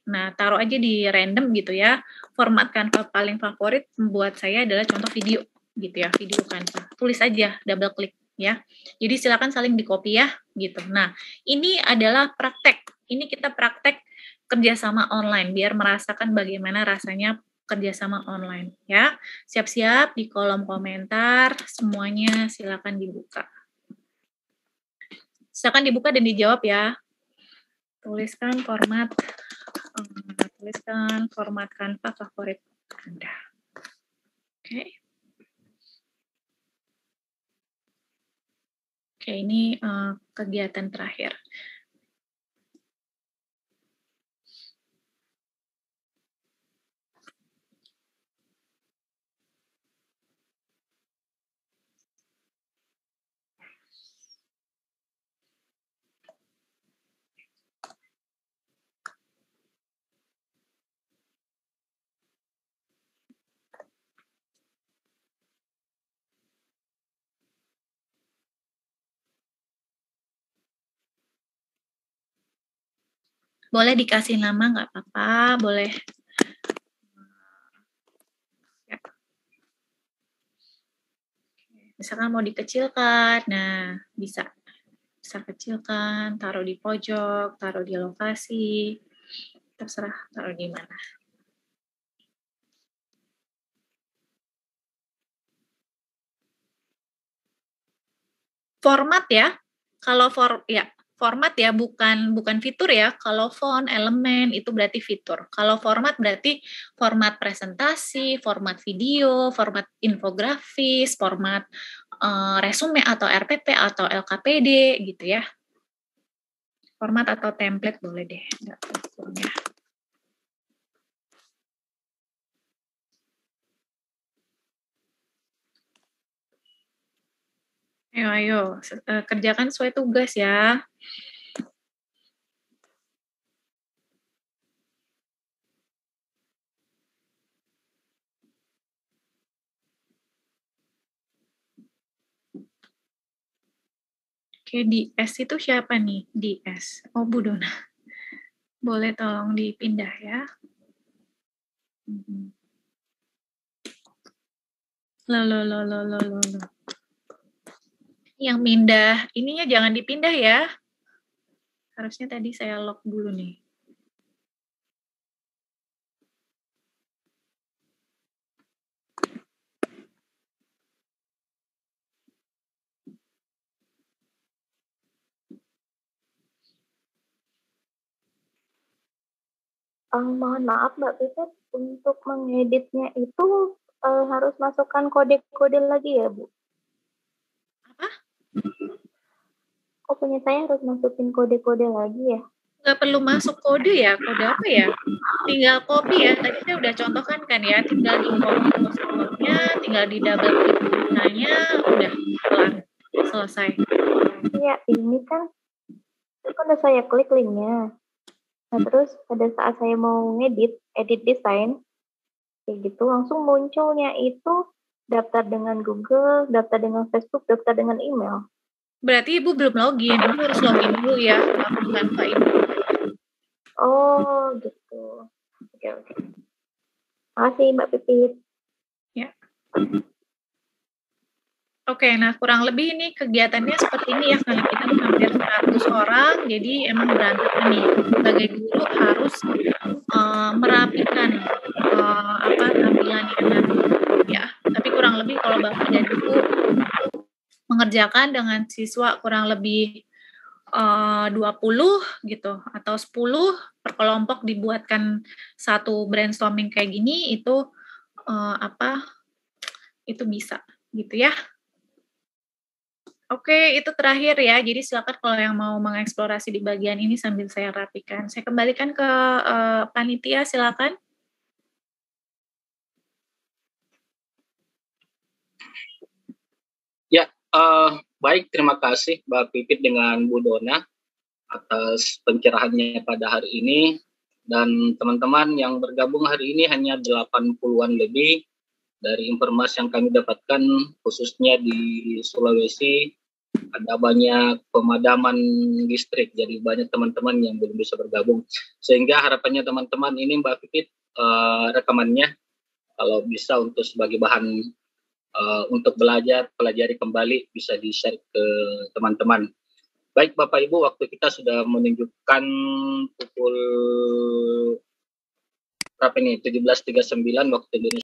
nah taruh aja di random gitu ya. Format Canva paling favorit membuat saya adalah contoh video gitu ya, video Canva. Tulis aja, double klik ya. Jadi silakan saling di-copy ya gitu. Nah, ini adalah praktek. Ini kita praktek kerjasama online biar merasakan bagaimana rasanya kerjasama online ya. Siap-siap di kolom komentar semuanya silakan dibuka. Silakan dibuka dan dijawab ya. tuliskan format Canva favorit Anda. Oke. Oke, ini kegiatan terakhir. Boleh dikasih nama, nggak apa-apa, boleh. Ya. Misalkan mau dikecilkan, nah bisa kecilkan, taruh di pojok, taruh di lokasi, terserah taruh di mana. Format ya, kalau format ya, bukan fitur ya. Kalau font, elemen itu berarti fitur. Kalau format berarti format presentasi, format video, format infografis, format resume atau RPP atau LKPD gitu ya. Format atau template boleh deh. Ayo, kerjakan sesuai tugas ya. Oke, di S itu siapa nih? Di S. Oh, Bu Dona. Boleh tolong dipindah ya. Loh. Yang pindah, ininya jangan dipindah ya. Harusnya tadi saya lock dulu nih. Mohon maaf Mbak Pipit, untuk mengeditnya itu harus masukkan kode-kode lagi ya Bu? Apa? Kok punya saya harus masukin kode-kode lagi ya? Nggak perlu masuk kode ya, kode apa ya? Tinggal copy ya, tadi saya udah contohkan kan ya, tinggal di copy password-nya, tinggal di double klik gunanya, udah kelar, selesai. Iya, ini kan udah saya klik linknya. Nah terus pada saat saya mau edit desain, kayak gitu langsung munculnya itu daftar dengan Google, daftar dengan Facebook, daftar dengan email. Berarti Ibu belum login, Ibu harus login dulu ya, Canva ini. Oh gitu. Oke. Makasih Mbak Pipit. Ya. Oke, nah kurang lebih ini kegiatannya seperti ini ya, karena kita hampir 100 orang, jadi emang berantakan nih. Sebagai guru harus merapikan tampilannya nanti ya. Tapi kurang lebih kalau Bapak dan Ibu mengerjakan dengan siswa kurang lebih 20 gitu atau 10 per kelompok dibuatkan satu brainstorming kayak gini itu itu bisa gitu ya. Oke, itu terakhir ya. Jadi silakan kalau yang mau mengeksplorasi di bagian ini sambil saya rapikan. Saya kembalikan ke panitia, silakan. Ya, baik. Terima kasih Mbak Pipit dengan Bu Dona atas pencerahannya pada hari ini. Dan teman-teman yang bergabung hari ini hanya 80-an lebih. Dari informasi yang kami dapatkan, khususnya di Sulawesi, ada banyak pemadaman listrik, jadi banyak teman-teman yang belum bisa bergabung. Sehingga harapannya teman-teman ini Mbak Pipit, rekamannya kalau bisa untuk sebagai bahan untuk pelajari kembali bisa di-share ke teman-teman. Baik Bapak Ibu, waktu kita sudah menunjukkan pukul berapa nih? 17.39 waktu Indonesia